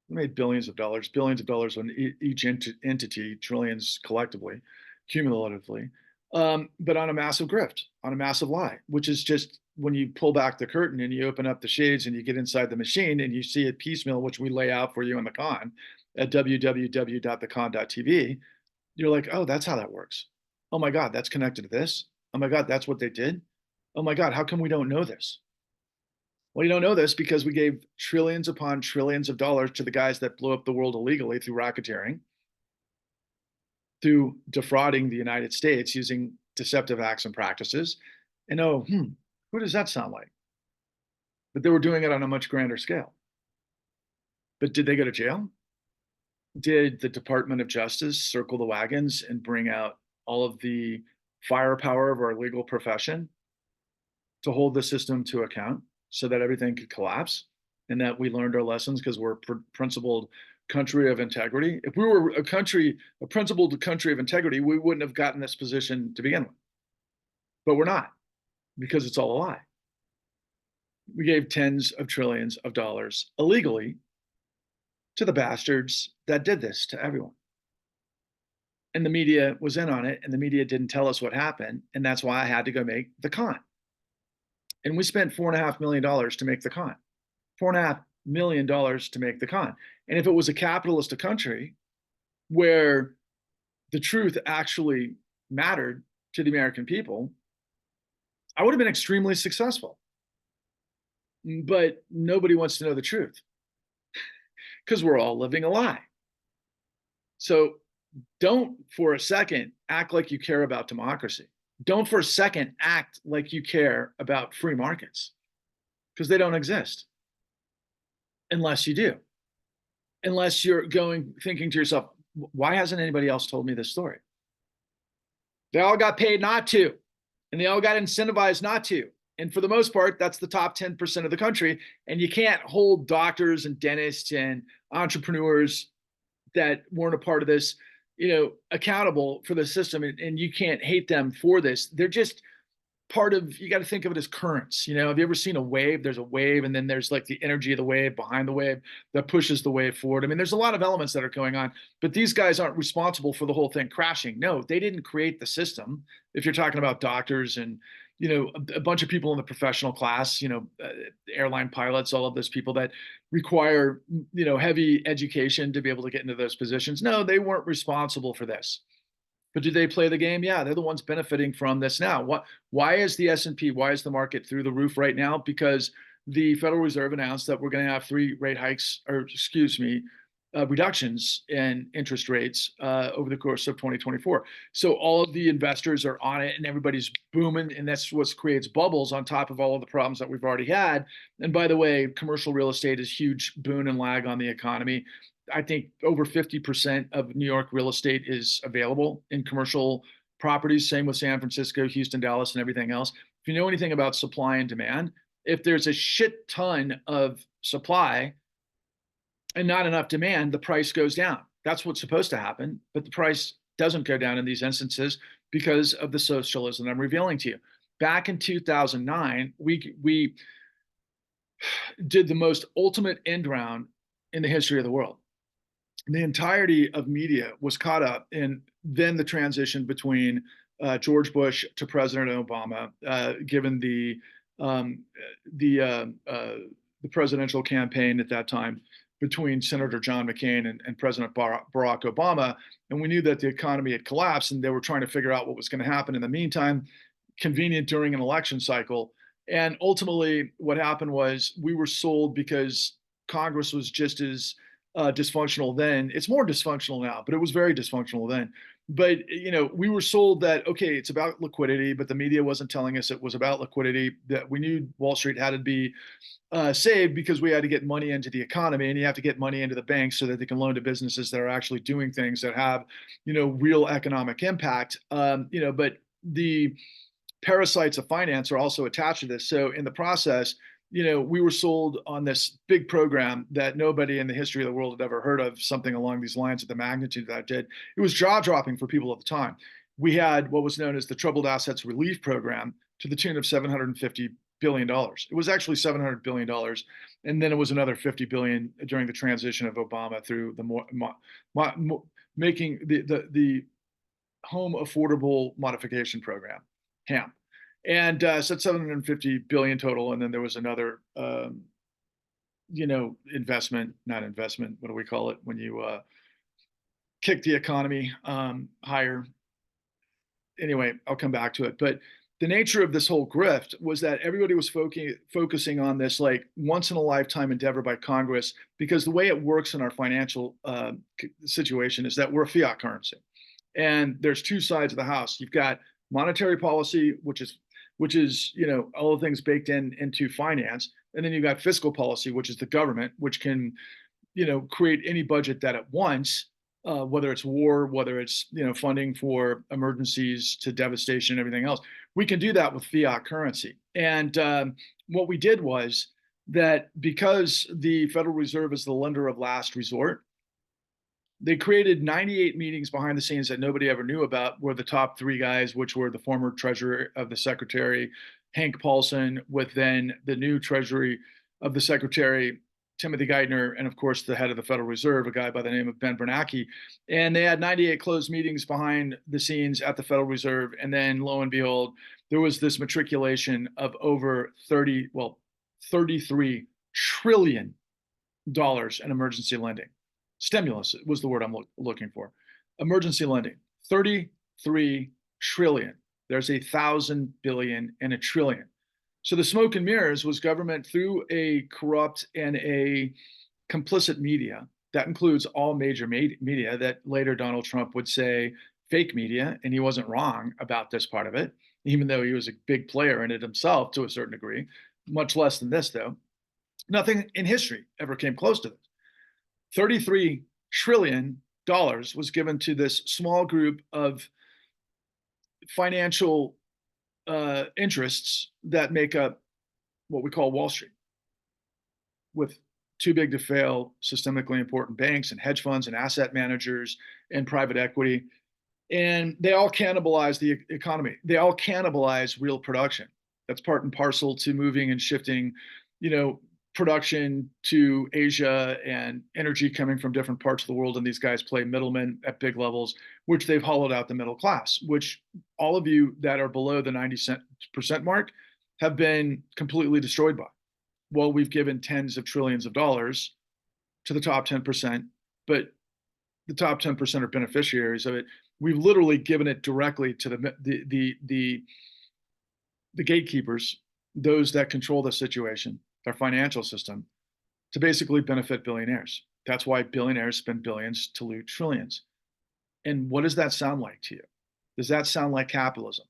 They made billions of dollars on each entity, trillions collectively, cumulatively, but on a massive grift, on a massive lie, which is just when you pull back the curtain and you open up the shades and you get inside the machine and you see it piecemeal, which we lay out for you in the con at www.thecon.tv, you're like, oh, that's how that works. Oh my God, that's connected to this. Oh my God, that's what they did. Oh my God, how come we don't know this? Well, you don't know this because we gave trillions upon trillions of dollars to the guys that blew up the world illegally through racketeering, through defrauding the United States using deceptive acts and practices. And who does that sound like? But they were doing it on a much grander scale. But did they go to jail? Did the Department of Justice circle the wagons and bring out all of the firepower of our legal profession to hold the system to account so that everything could collapse and that we learned our lessons because we're a principled country of integrity? If we were a principled country of integrity, we wouldn't have gotten this position to begin with. But we're not, because it's all a lie. We gave tens of trillions of dollars illegally to the bastards that did this to everyone. And the media was in on it, and the media didn't tell us what happened. And that's why I had to go make the con. And we spent $4.5 million to make the con. $4.5 million to make the con. And if it was a capitalist country where the truth actually mattered to the American people, I would have been extremely successful. But nobody wants to know the truth because we're all living a lie. So don't for a second act like you care about democracy. Don't for a second act like you care about free markets, because they don't exist unless you do. Unless you're thinking to yourself, why hasn't anybody else told me this story? They all got paid not to, and they all got incentivized not to. And for the most part, that's the top 10% of the country. And you can't hold doctors and dentists and entrepreneurs that weren't a part of this, accountable for the system. And you can't hate them for this. They're just part of, you got to think of it as currents. Have you ever seen a wave? There's a wave, and then there's like the energy of the wave behind the wave that pushes the wave forward. I mean, there's a lot of elements that are going on, but these guys aren't responsible for the whole thing crashing. No, they didn't create the system. If you're talking about doctors and, a bunch of people in the professional class, airline pilots, all of those people that require, heavy education to be able to get into those positions. No, they weren't responsible for this. But do they play the game? Yeah, they're the ones benefiting from this now. Why is the S&P, why is the market through the roof right now? Because the Federal Reserve announced that we're going to have 3 rate hikes, or excuse me, reductions in interest rates over the course of 2024. So all of the investors are on it, and everybody's booming, and that's what creates bubbles on top of all of the problems that we've already had. And by the way, commercial real estate is huge boon and lag on the economy. I think over 50% of New York real estate is available in commercial properties. Same with San Francisco, Houston, Dallas, and everything else. If you know anything about supply and demand, if there's a shit ton of supply and not enough demand, the price goes down. That's what's supposed to happen, but the price doesn't go down in these instances because of the socialism I'm revealing to you. Back in 2009, we did the most ultimate end round in the history of the world. The entirety of media was caught up in then the transition between George Bush to President Obama, given um, the uh, uh, the presidential campaign at that time between Senator John McCain and President Barack Obama, and we knew that the economy had collapsed, and they were trying to figure out what was going to happen in the meantime. Convenient during an election cycle, and ultimately, what happened was we were sold because Congress was just as dysfunctional then. It's more dysfunctional now, but it was very dysfunctional then. But we were sold that okay, it's about liquidity, but the media wasn't telling us it was about liquidity. That we knew Wall Street had to be saved because we had to get money into the economy, and you have to get money into the banks so that they can loan to businesses that are actually doing things that have, real economic impact. But the parasites of finance are also attached to this. So in the process, we were sold on this big program that nobody in the history of the world had ever heard of, something along these lines at the magnitude that it did. It was jaw dropping for people at the time. We had what was known as the Troubled Assets Relief Program to the tune of $750 billion. It was actually $700 billion, and then it was another 50 billion during the transition of Obama through the making the Home Affordable Modification Program, HAMP. And so it's 750 billion total, and then there was another, investment, not investment. What do we call it when you kick the economy higher? Anyway, I'll come back to it. But the nature of this whole grift was that everybody was focusing on this like once in a lifetime endeavor by Congress, because the way it works in our financial situation is that we're a fiat currency, and there's two sides of the house. You've got monetary policy, which is all the things baked into finance, and then you've got fiscal policy, which is the government, which can create any budget that it wants, whether it's war, whether it's funding for emergencies to devastation and everything else. We can do that with fiat currency. And what we did was that because the Federal Reserve is the lender of last resort, they created 98 meetings behind the scenes that nobody ever knew about, where the top 3 guys, which were the former Treasurer of the Secretary, Hank Paulson, with then the new Treasury of the Secretary, Timothy Geithner, and of course the head of the Federal Reserve, a guy by the name of Ben Bernanke. And they had 98 closed meetings behind the scenes at the Federal Reserve. And then lo and behold, there was this matriculation of over 33 trillion dollars in emergency lending. Stimulus was the word I'm looking for. Emergency lending, 33 trillion. There's 1,000 billion and a trillion. So the smoke and mirrors was government through a corrupt and a complicit media. That includes all major media that later Donald Trump would say fake media, and he wasn't wrong about this part of it, even though he was a big player in it himself to a certain degree, much less than this though. Nothing in history ever came close to this. $33 trillion was given to this small group of financial interests that make up what we call Wall Street, with too big to fail systemically important banks and hedge funds and asset managers and private equity. And they all cannibalize the economy. They all cannibalize real production. That's part and parcel to moving and shifting, production to Asia and energy coming from different parts of the world. And these guys play middlemen at big levels, which they've hollowed out the middle class, which all of you that are below the 90% mark have been completely destroyed by. Well, we've given tens of trillions of dollars to the top 10%, but the top 10% are beneficiaries of it. We've literally given it directly to the gatekeepers, those that control the situation, their financial system, to basically benefit billionaires. That's why billionaires spend billions to loot trillions. And what does that sound like to you? Does that sound like capitalism?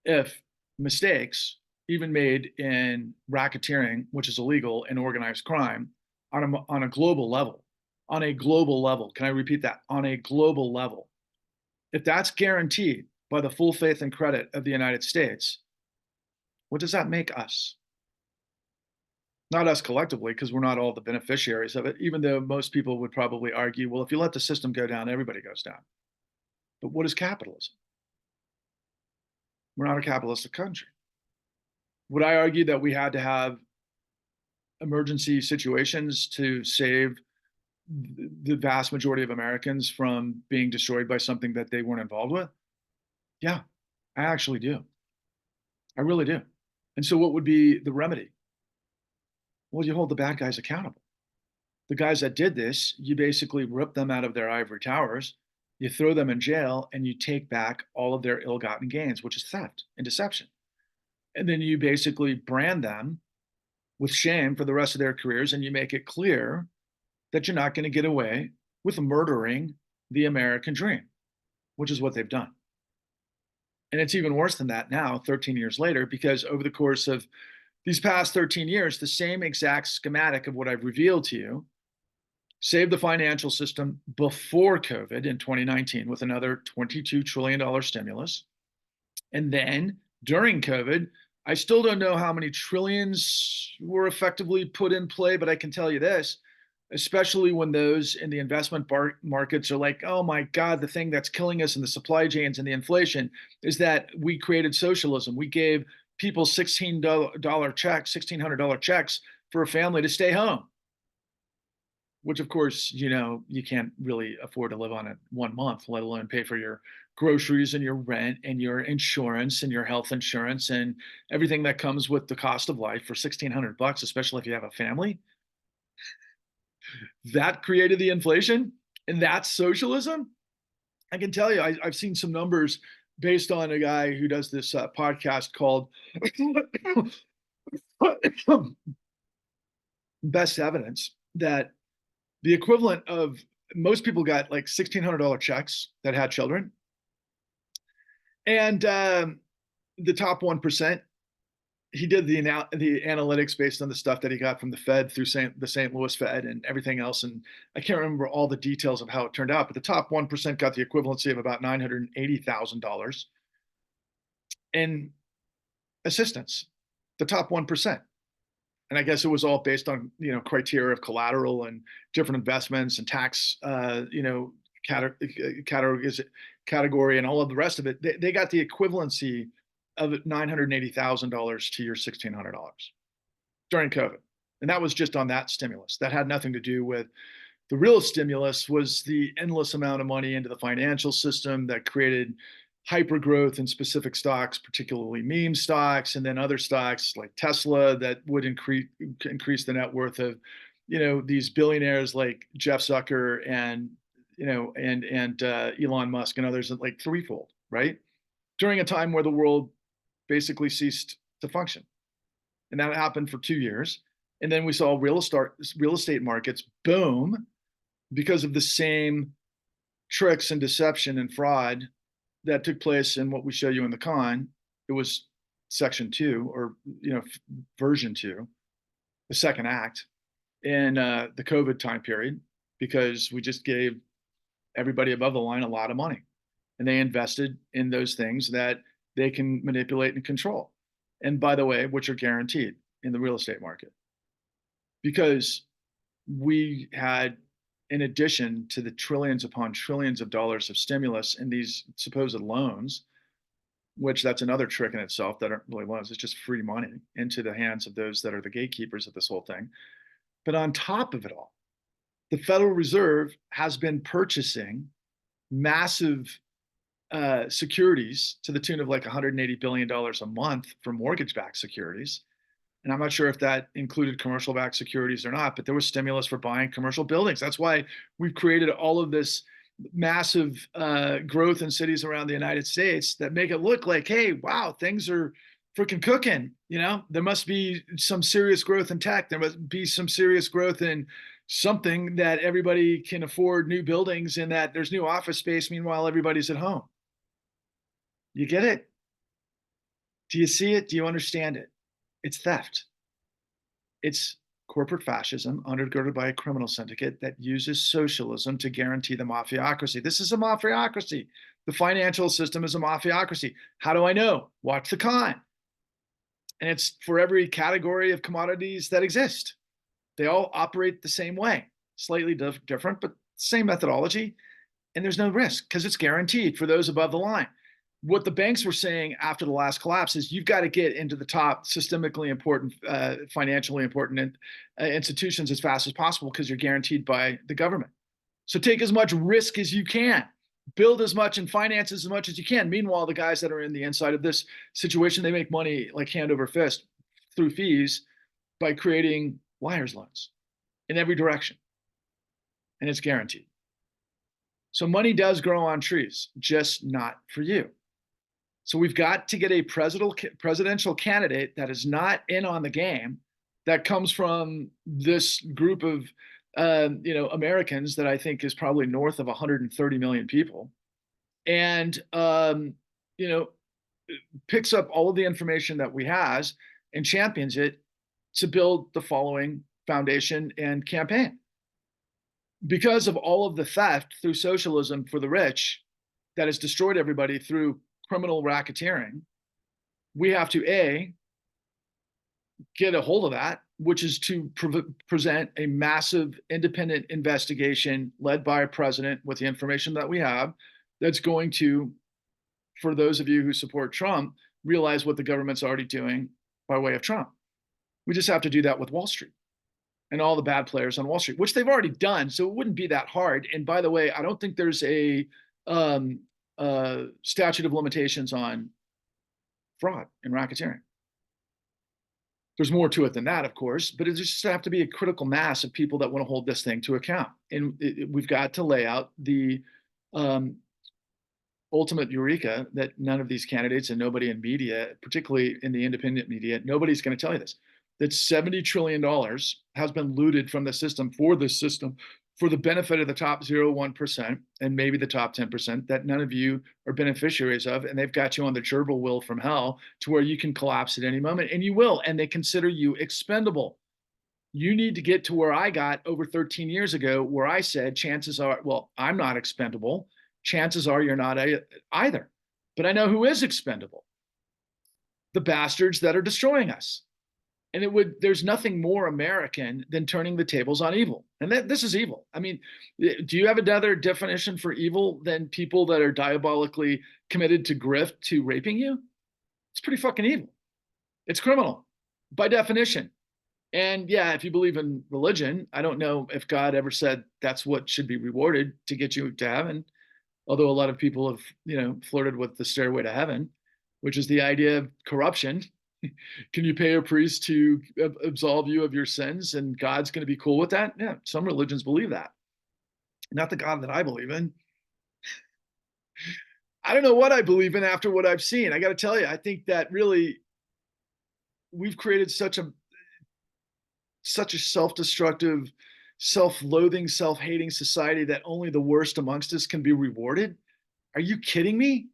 If mistakes, even made in racketeering, which is illegal, and organized crime on a global level, can I repeat that? On a global level, if that's guaranteed by the full faith and credit of the United States, what does that make us? Not us collectively, because we're not all the beneficiaries of it, even though most people would probably argue, well, if you let the system go down, everybody goes down. But what is capitalism? We're not a capitalistic country. Would I argue that we had to have emergency situations to save the vast majority of Americans from being destroyed by something that they weren't involved with? Yeah, I actually do. I really do. And so what would be the remedy? Well, you hold the bad guys accountable. The guys that did this, you basically rip them out of their ivory towers, you throw them in jail, and you take back all of their ill-gotten gains, which is theft and deception. And then you basically brand them with shame for the rest of their careers, and you make it clear that you're not going to get away with murdering the American dream, which is what they've done. And it's even worse than that now, 13 years later, because over the course of these past 13 years, the same exact schematic of what I've revealed to you saved the financial system before COVID in 2019 with another $22 trillion stimulus. And then during COVID, I still don't know how many trillions were effectively put in play, but I can tell you this, especially when those in the investment markets are like, oh my God, the thing that's killing us in the supply chains and the inflation is that we created socialism. We gave people $16 checks, $1,600 checks for a family to stay home, which of course, you can't really afford to live on it 1 month, let alone pay for your groceries and your rent and your insurance and your health insurance and everything that comes with the cost of life for $1,600, especially if you have a family. That created the inflation, and that's socialism. I can tell you, I've seen some numbers based on a guy who does this podcast called Best Evidence, that the equivalent of most people got like $1,600 checks that had children. And the top 1%, he did the analytics based on the stuff that he got from the Fed through the St. Louis Fed and everything else. And I can't remember all the details of how it turned out, but the top 1% got the equivalency of about $980,000 in assistance, the top 1%. And I guess it was all based on, criteria of collateral and different investments and tax, category and all of the rest of it. They got the equivalency of $980,000 to your $1,600 during COVID. And that was just on that stimulus. That had nothing to do with the real stimulus, was the endless amount of money into the financial system that created hyper growth in specific stocks, particularly meme stocks, and then other stocks like Tesla that would increase the net worth of, these billionaires like Jeff Zucker and, Elon Musk and others, like threefold, right? During a time where the world basically ceased to function. And that happened for 2 years. And then we saw real estate markets boom because of the same tricks and deception and fraud that took place in what we show you in the con. It was section 2, or version 2, the second act in the COVID time period, because we just gave everybody above the line a lot of money, and they invested in those things that they can manipulate and control. And by the way, which are guaranteed in the real estate market, because we had, in addition to the trillions upon trillions of dollars of stimulus in these supposed loans, which that's another trick in itself, that aren't really loans, it's just free money into the hands of those that are the gatekeepers of this whole thing. But on top of it all, the Federal Reserve has been purchasing massive securities to the tune of like $180 billion a month for mortgage-backed securities. And I'm not sure if that included commercial-backed securities or not, but there was stimulus for buying commercial buildings. That's why we've created all of this massive growth in cities around the United States that make it look like, hey, wow, things are freaking cooking. You know, there must be some serious growth in tech. There must be some serious growth in something that everybody can afford new buildings and that there's new office space. Meanwhile, everybody's at home. You get it? Do you see it? Do you understand it? It's theft. It's corporate fascism undergirded by a criminal syndicate that uses socialism to guarantee the mafiocracy. This is a mafiocracy. The financial system is a mafiocracy. How do I know? Watch the con. And it's for every category of commodities that exist. They all operate the same way, slightly different, but same methodology. And there's no risk because it's guaranteed for those above the line. What the banks were saying after the last collapse is you've got to get into the top systemically important, financially important institutions as fast as possible because you're guaranteed by the government. So take as much risk as you can, build as much and finance as much as you can. Meanwhile, the guys that are in the inside of this situation, they make money like hand over fist through fees by creating liar's loans in every direction. And it's guaranteed. So money does grow on trees, just not for you. So we've got to get a presidential candidate that is not in on the game, that comes from this group of Americans that I think is probably north of 130 million people, and picks up all of the information that we has and champions it to build the following foundation and campaign. Because of all of the theft through socialism for the rich that has destroyed everybody through criminal racketeering, we have to get a hold of that, which is to present a massive independent investigation led by a president with the information that we have that's going to, for those of you who support Trump, realize what the government's already doing by way of Trump. We just have to do that with Wall Street and all the bad players on Wall Street, which they've already done. So it wouldn't be that hard. And by the way, I don't think there's a statute of limitations on fraud and racketeering. There's more to it than that, of course, but it just have to be a critical mass of people that want to hold this thing to account. And we've got to lay out the ultimate eureka that none of these candidates and nobody in media, particularly in the independent media, nobody's going to tell you this, that $70 trillion has been looted from the system for this system for the benefit of the top 0.1% and maybe the top 10% that none of you are beneficiaries of. And they've got you on the gerbil wheel from hell to where you can collapse at any moment, and you will. And they consider you expendable. You need to get to where I got over 13 years ago, where I said, chances are, well, I'm not expendable. Chances are you're not either. But I know who is expendable. The bastards that are destroying us. And there's nothing more American than turning the tables on evil. And this is evil. I mean, do you have another definition for evil than people that are diabolically committed to grift, to raping you? It's pretty fucking evil. It's criminal by definition. And yeah, if you believe in religion, I don't know if God ever said that's what should be rewarded to get you to heaven. Although a lot of people have, flirted with the stairway to heaven, which is the idea of corruption. Can you pay a priest to absolve you of your sins and God's going to be cool with that? Yeah, some religions believe that. Not the God that I believe in. I don't know what I believe in after what I've seen. I got to tell you, I think that really we've created such a self-destructive, self-loathing, self-hating society that only the worst amongst us can be rewarded. Are you kidding me?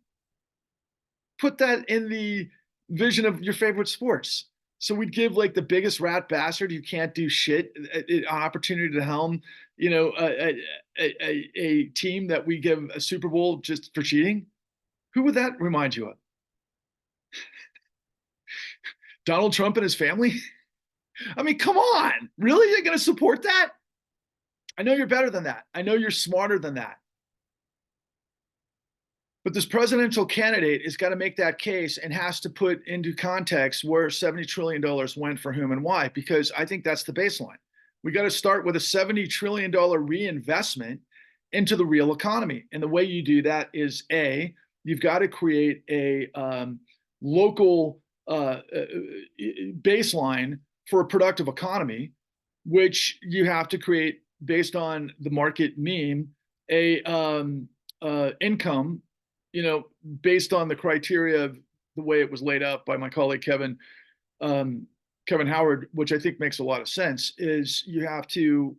Put that in the vision of your favorite sports. So we'd give like the biggest rat bastard who can't do shit an opportunity to helm, a team that we give a Super Bowl just for cheating. Who would that remind you of? Donald Trump and his family? I mean, come on, really? You're going to support that? I know you're better than that. I know you're smarter than that. But this presidential candidate has got to make that case and has to put into context where $70 trillion went for whom and why, because I think that's the baseline. We got to start with a $70 trillion reinvestment into the real economy. And the way you do that is you've got to create a local baseline for a productive economy, which you have to create based on the market mean a income, based on the criteria of the way it was laid out by my colleague um, Kevin Howard, which I think makes a lot of sense, is you have to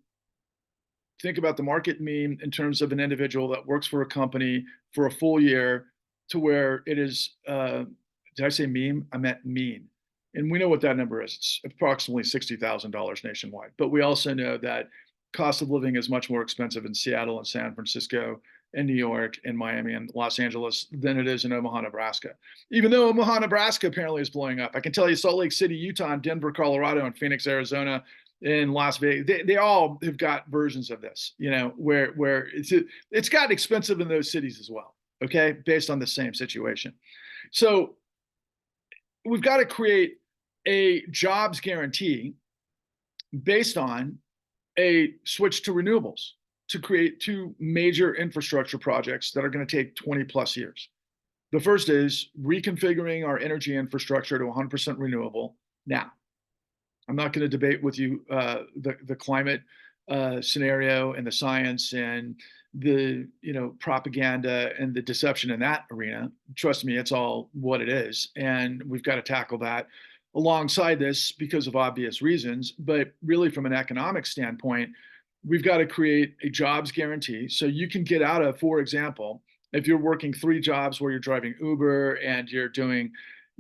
think about the market mean in terms of an individual that works for a company for a full year to where it is, did I say meme? I meant mean. And we know what that number is. It's approximately $60,000 nationwide. But we also know that cost of living is much more expensive in Seattle and San Francisco and New York and Miami and Los Angeles than it is in Omaha, Nebraska. Even though Omaha, Nebraska apparently is blowing up. I can tell you Salt Lake City, Utah, and Denver, Colorado, and Phoenix, Arizona, in Las Vegas, they all have got versions of this, where it's gotten expensive in those cities as well. Okay, based on the same situation. So we've got to create a jobs guarantee based on a switch to renewables to create two major infrastructure projects that are going to take 20 plus years. The first is reconfiguring our energy infrastructure to 100% renewable now. I'm not going to debate with you the climate scenario and the science and the propaganda and the deception in that arena. Trust me, it's all what it is, and we've got to tackle that alongside this because of obvious reasons. But really, from an economic standpoint, we've got to create a jobs guarantee so you can get out of, for example, if you're working 3 jobs where you're driving Uber and you're doing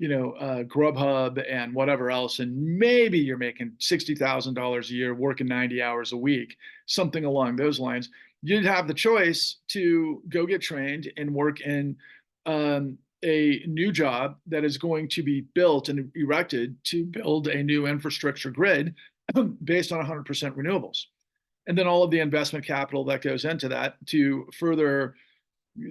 Grubhub and whatever else, and maybe you're making $60,000 a year, working 90 hours a week, something along those lines. You'd have the choice to go get trained and work in a new job that is going to be built and erected to build a new infrastructure grid based on 100% renewables. And then all of the investment capital that goes into that to further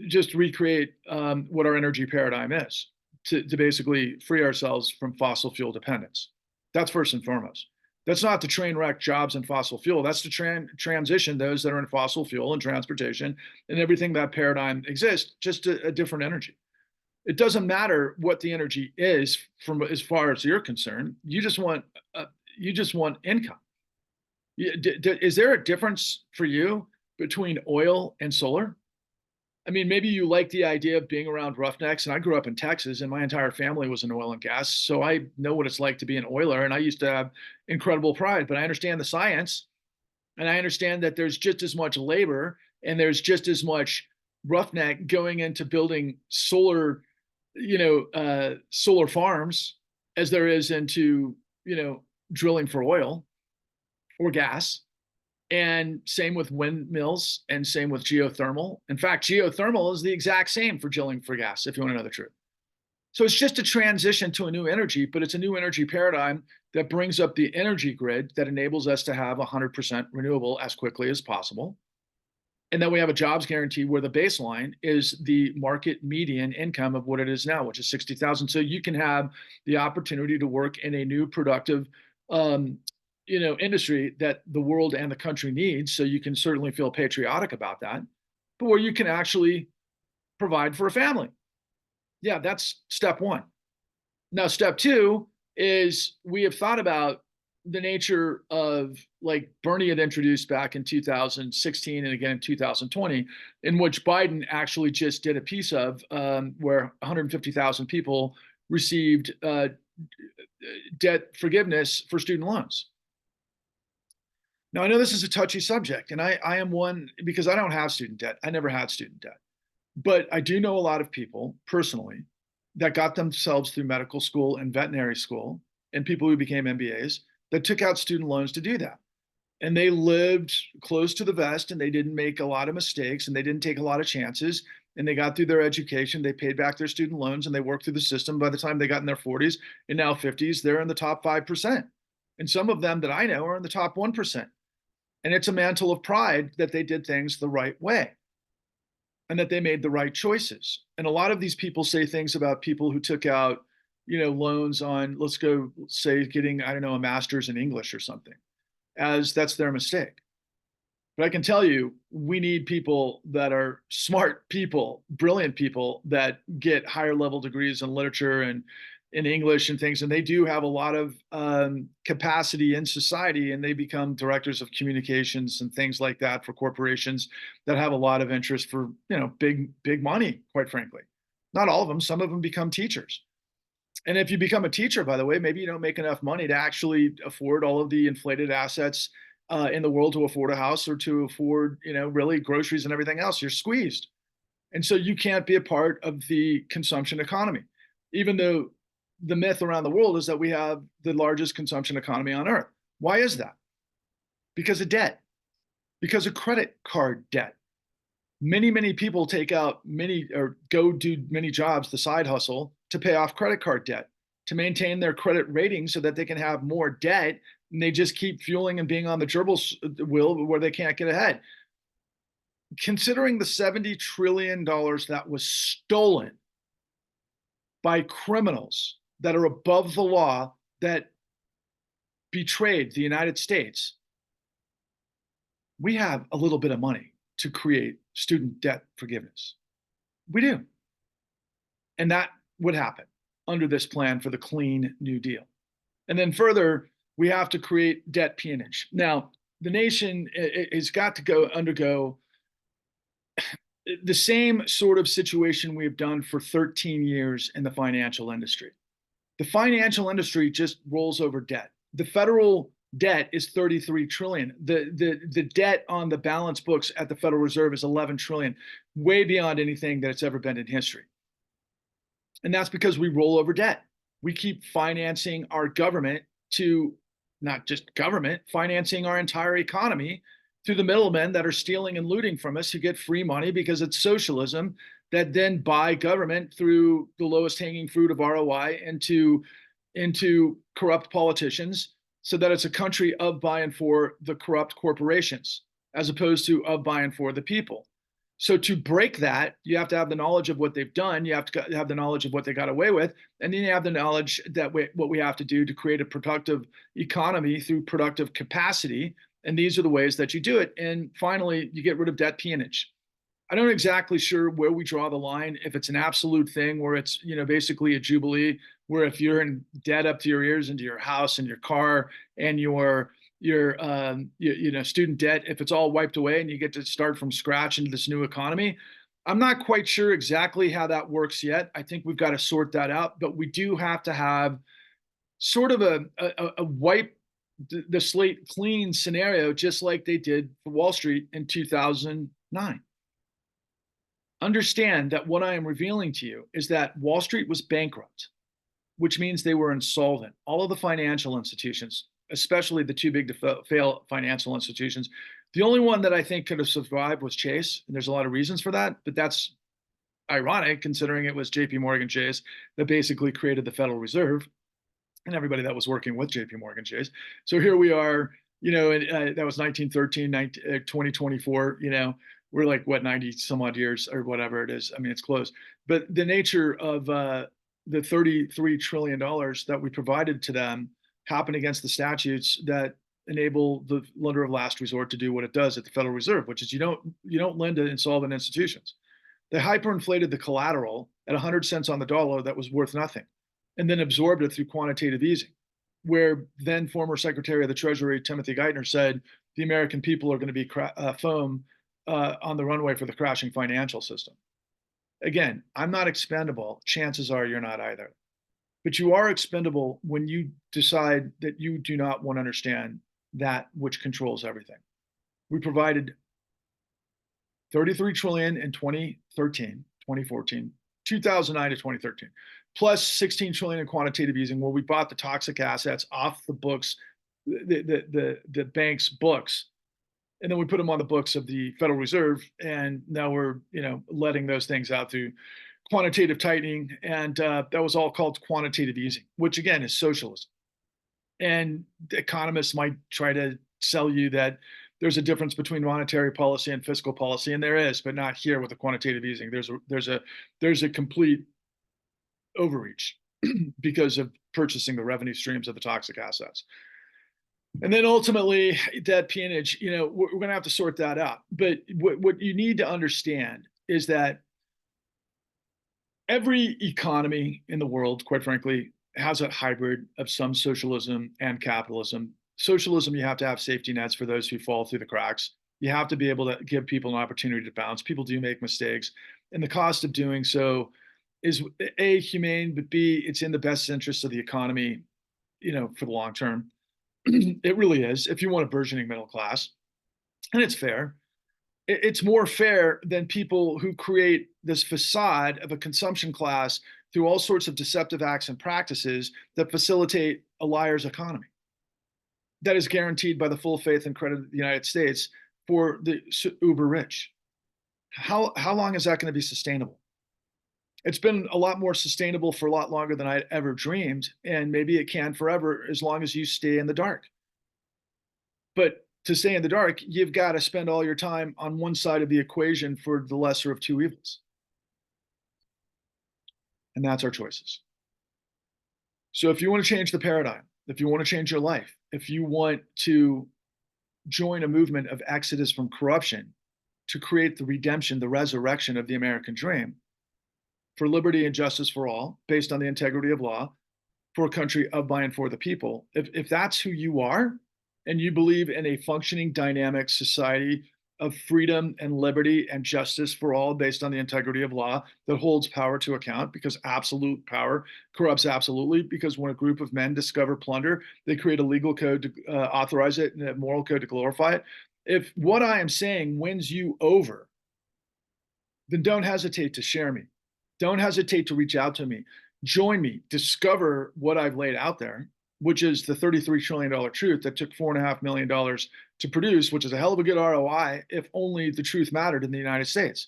just recreate what our energy paradigm is. To basically free ourselves from fossil fuel dependence. That's first and foremost. That's not to train wreck jobs in fossil fuel. That's to transition those that are in fossil fuel and transportation and everything that paradigm exists, just a different energy. It doesn't matter what the energy is from as far as you're concerned. You just want income. Is there a difference for you between oil and solar? I mean, maybe you like the idea of being around roughnecks. And I grew up in Texas, and my entire family was in oil and gas. So I know what it's like to be an oiler. And I used to have incredible pride. But I understand the science, and I understand that there's just as much labor and there's just as much roughneck going into building solar, solar farms as there is into, drilling for oil or gas. And same with windmills and same with geothermal. In fact, geothermal is the exact same for drilling for gas, if you want to know the truth. So it's just a transition to a new energy, but it's a new energy paradigm that brings up the energy grid that enables us to have 100% renewable as quickly as possible. And then we have a jobs guarantee where the baseline is the market median income of what it is now, which is 60,000. So you can have the opportunity to work in a new productive industry that the world and the country needs. So you can certainly feel patriotic about that, but where you can actually provide for a family. Yeah, that's step one. Now, step two is we have thought about the nature of, like Bernie had introduced back in 2016 and again in 2020, in which Biden actually just did a piece of where 150,000 people received debt forgiveness for student loans. Now, I know this is a touchy subject, and I am one because I don't have student debt. I never had student debt. But I do know a lot of people personally that got themselves through medical school and veterinary school, and people who became MBAs that took out student loans to do that. And they lived close to the vest, and they didn't make a lot of mistakes, and they didn't take a lot of chances, and they got through their education, they paid back their student loans, and they worked through the system. By the time they got in their 40s and now 50s, they're in the top 5%. And some of them that I know are in the top 1%. And it's a mantle of pride that they did things the right way and that they made the right choices. And a lot of these people say things about people who took out, loans on, let's go say getting, I don't know, a master's in English or something, as that's their mistake. But I can tell you, we need people that are smart people, brilliant people that get higher level degrees in literature and in English and things, and they do have a lot of capacity in society, and they become directors of communications and things like that for corporations that have a lot of interest for big money. Quite frankly, not all of them. Some of them become teachers. And if you become a teacher, by the way, maybe you don't make enough money to actually afford all of the inflated assets in the world to afford a house or to afford, really groceries and everything else. You're squeezed. And so you can't be a part of the consumption economy, even though the myth around the world is that we have the largest consumption economy on earth. Why is that? Because of debt, because of credit card debt. Many people take out many or go do many jobs, the side hustle, to pay off credit card debt, to maintain their credit rating so that they can have more debt. And they just keep fueling and being on the gerbil wheel where they can't get ahead. Considering the $70 trillion that was stolen by criminals that are above the law, that betrayed the United States, we have a little bit of money to create student debt forgiveness. We do. And that would happen under this plan for the Clean New Deal. And then further, we have to create debt peonage. Now, the nation has got to undergo the same sort of situation we've done for 13 years in the financial industry. The financial industry just rolls over debt. The federal debt is 33 trillion. The debt on the balance books at the Federal Reserve is 11 trillion, way beyond anything that it's ever been in history. And that's because we roll over debt. We keep financing our government to, not just government, financing our entire economy through the middlemen that are stealing and looting from us, who get free money because it's socialism, that then buy government through the lowest hanging fruit of ROI into corrupt politicians, so that it's a country of, by, and for the corrupt corporations, as opposed to of, by, and for the people. So to break that, you have to have the knowledge of what they've done. You have to have the knowledge of what they got away with. And then you have the knowledge that what we have to do to create a productive economy through productive capacity. And these are the ways that you do it. And finally, you get rid of debt peonage. I'm not exactly sure where we draw the line, if it's an absolute thing where it's, basically a jubilee, where if you're in debt up to your ears into your house and your car and your student debt, if it's all wiped away and you get to start from scratch into this new economy. I'm not quite sure exactly how that works yet. I think we've got to sort that out, but we do have to have sort of a wipe the slate clean scenario, just like they did for Wall Street in 2009. Understand that what I am revealing to you is that Wall Street was bankrupt, which means they were insolvent. All of the financial institutions, especially the too big to fail financial institutions. The only one that I think could have survived was Chase, and there's a lot of reasons for that, but that's ironic considering it was JP Morgan Chase that basically created the Federal Reserve and everybody that was working with JP Morgan Chase. So here we are, that was 1913, 2024, we're like, what, 90 some odd years or whatever it is. I mean, it's close. But the nature of the $33 trillion that we provided to them happened against the statutes that enable the lender of last resort to do what it does at the Federal Reserve, which is you don't lend to insolvent institutions. They hyperinflated the collateral at 100 cents on the dollar that was worth nothing, and then absorbed it through quantitative easing, where then former Secretary of the Treasury Timothy Geithner said the American people are going to be foam on the runway for the crashing financial system. Again, I'm not expendable. Chances are you're not either. But you are expendable when you decide that you do not want to understand that which controls everything. We provided 33 trillion in 2013, 2014, 2009 to 2013, plus 16 trillion in quantitative easing, where we bought the toxic assets off the books, the bank's books, and then we put them on the books of the Federal Reserve, and now we're letting those things out through quantitative tightening, and that was all called quantitative easing, which again is socialism. And economists might try to sell you that there's a difference between monetary policy and fiscal policy, and there is, but not here with the quantitative easing. There's a complete overreach because of purchasing the revenue streams of the toxic assets. And then ultimately, debt peonage, we're going to have to sort that out. But what you need to understand is that every economy in the world, quite frankly, has a hybrid of some socialism and capitalism. Socialism, you have to have safety nets for those who fall through the cracks. You have to be able to give people an opportunity to bounce. People do make mistakes, and the cost of doing so is A, humane, but B, it's in the best interest of the economy, for the long term. It really is. If you want a burgeoning middle class, and it's fair, it's more fair than people who create this facade of a consumption class through all sorts of deceptive acts and practices that facilitate a liar's economy that is guaranteed by the full faith and credit of the United States for the uber rich. How long is that going to be sustainable? It's been a lot more sustainable for a lot longer than I ever dreamed, and maybe it can forever as long as you stay in the dark. But to stay in the dark, you've got to spend all your time on one side of the equation for the lesser of two evils. And that's our choices. So if you want to change the paradigm, if you want to change your life, if you want to join a movement of exodus from corruption to create the redemption, the resurrection of the American dream for liberty and justice for all, based on the integrity of law, for a country of, by, and for the people, if that's who you are, and you believe in a functioning, dynamic society of freedom and liberty and justice for all based on the integrity of law that holds power to account, because absolute power corrupts absolutely, because when a group of men discover plunder, they create a legal code to authorize it and a moral code to glorify it. If what I am saying wins you over, then don't hesitate to share me. Don't hesitate to reach out to me. Join me. Discover what I've laid out there, which is the $33 trillion truth that took $4.5 million to produce, which is a hell of a good ROI if only the truth mattered in the United States.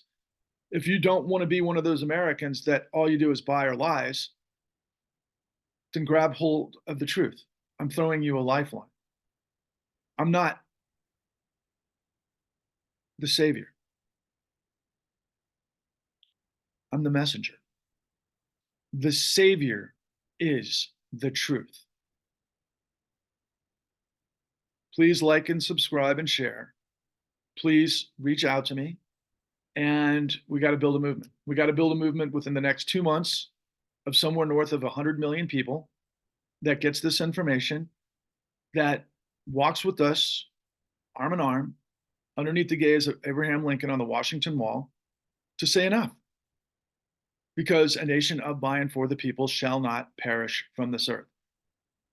If you don't want to be one of those Americans that all you do is buy or lies, then grab hold of the truth. I'm throwing you a lifeline. I'm not the savior. I'm the messenger. The savior is the truth. Please like and subscribe and share. Please reach out to me. And we got to build a movement. We got to build a movement within the next 2 months of somewhere north of 100 million people that gets this information, that walks with us arm in arm underneath the gaze of Abraham Lincoln on the Washington Wall to say enough. Because a nation of, by, and for the people shall not perish from this earth.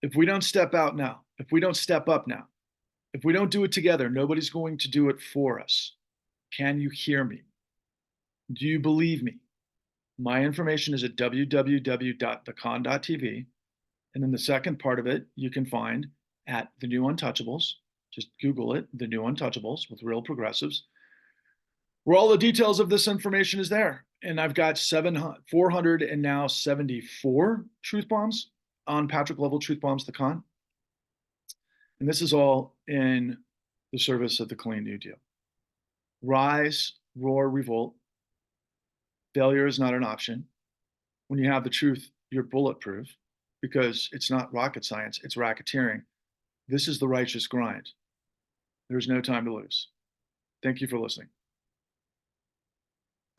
If we don't step out now, if we don't step up now, if we don't do it together, nobody's going to do it for us. Can you hear me? Do you believe me? My information is at www.thecon.tv. And then the second part of it, you can find at The New Untouchables. Just Google it, The New Untouchables with real progressives, where all the details of this information is there. And I've got 474 truth bombs on Patrick Level Truth Bombs, The Con. And this is all in the service of the Clean New Deal. Rise, roar, revolt. Failure is not an option. When you have the truth, you're bulletproof, because it's not rocket science, it's racketeering. This is the righteous grind. There's no time to lose. Thank you for listening.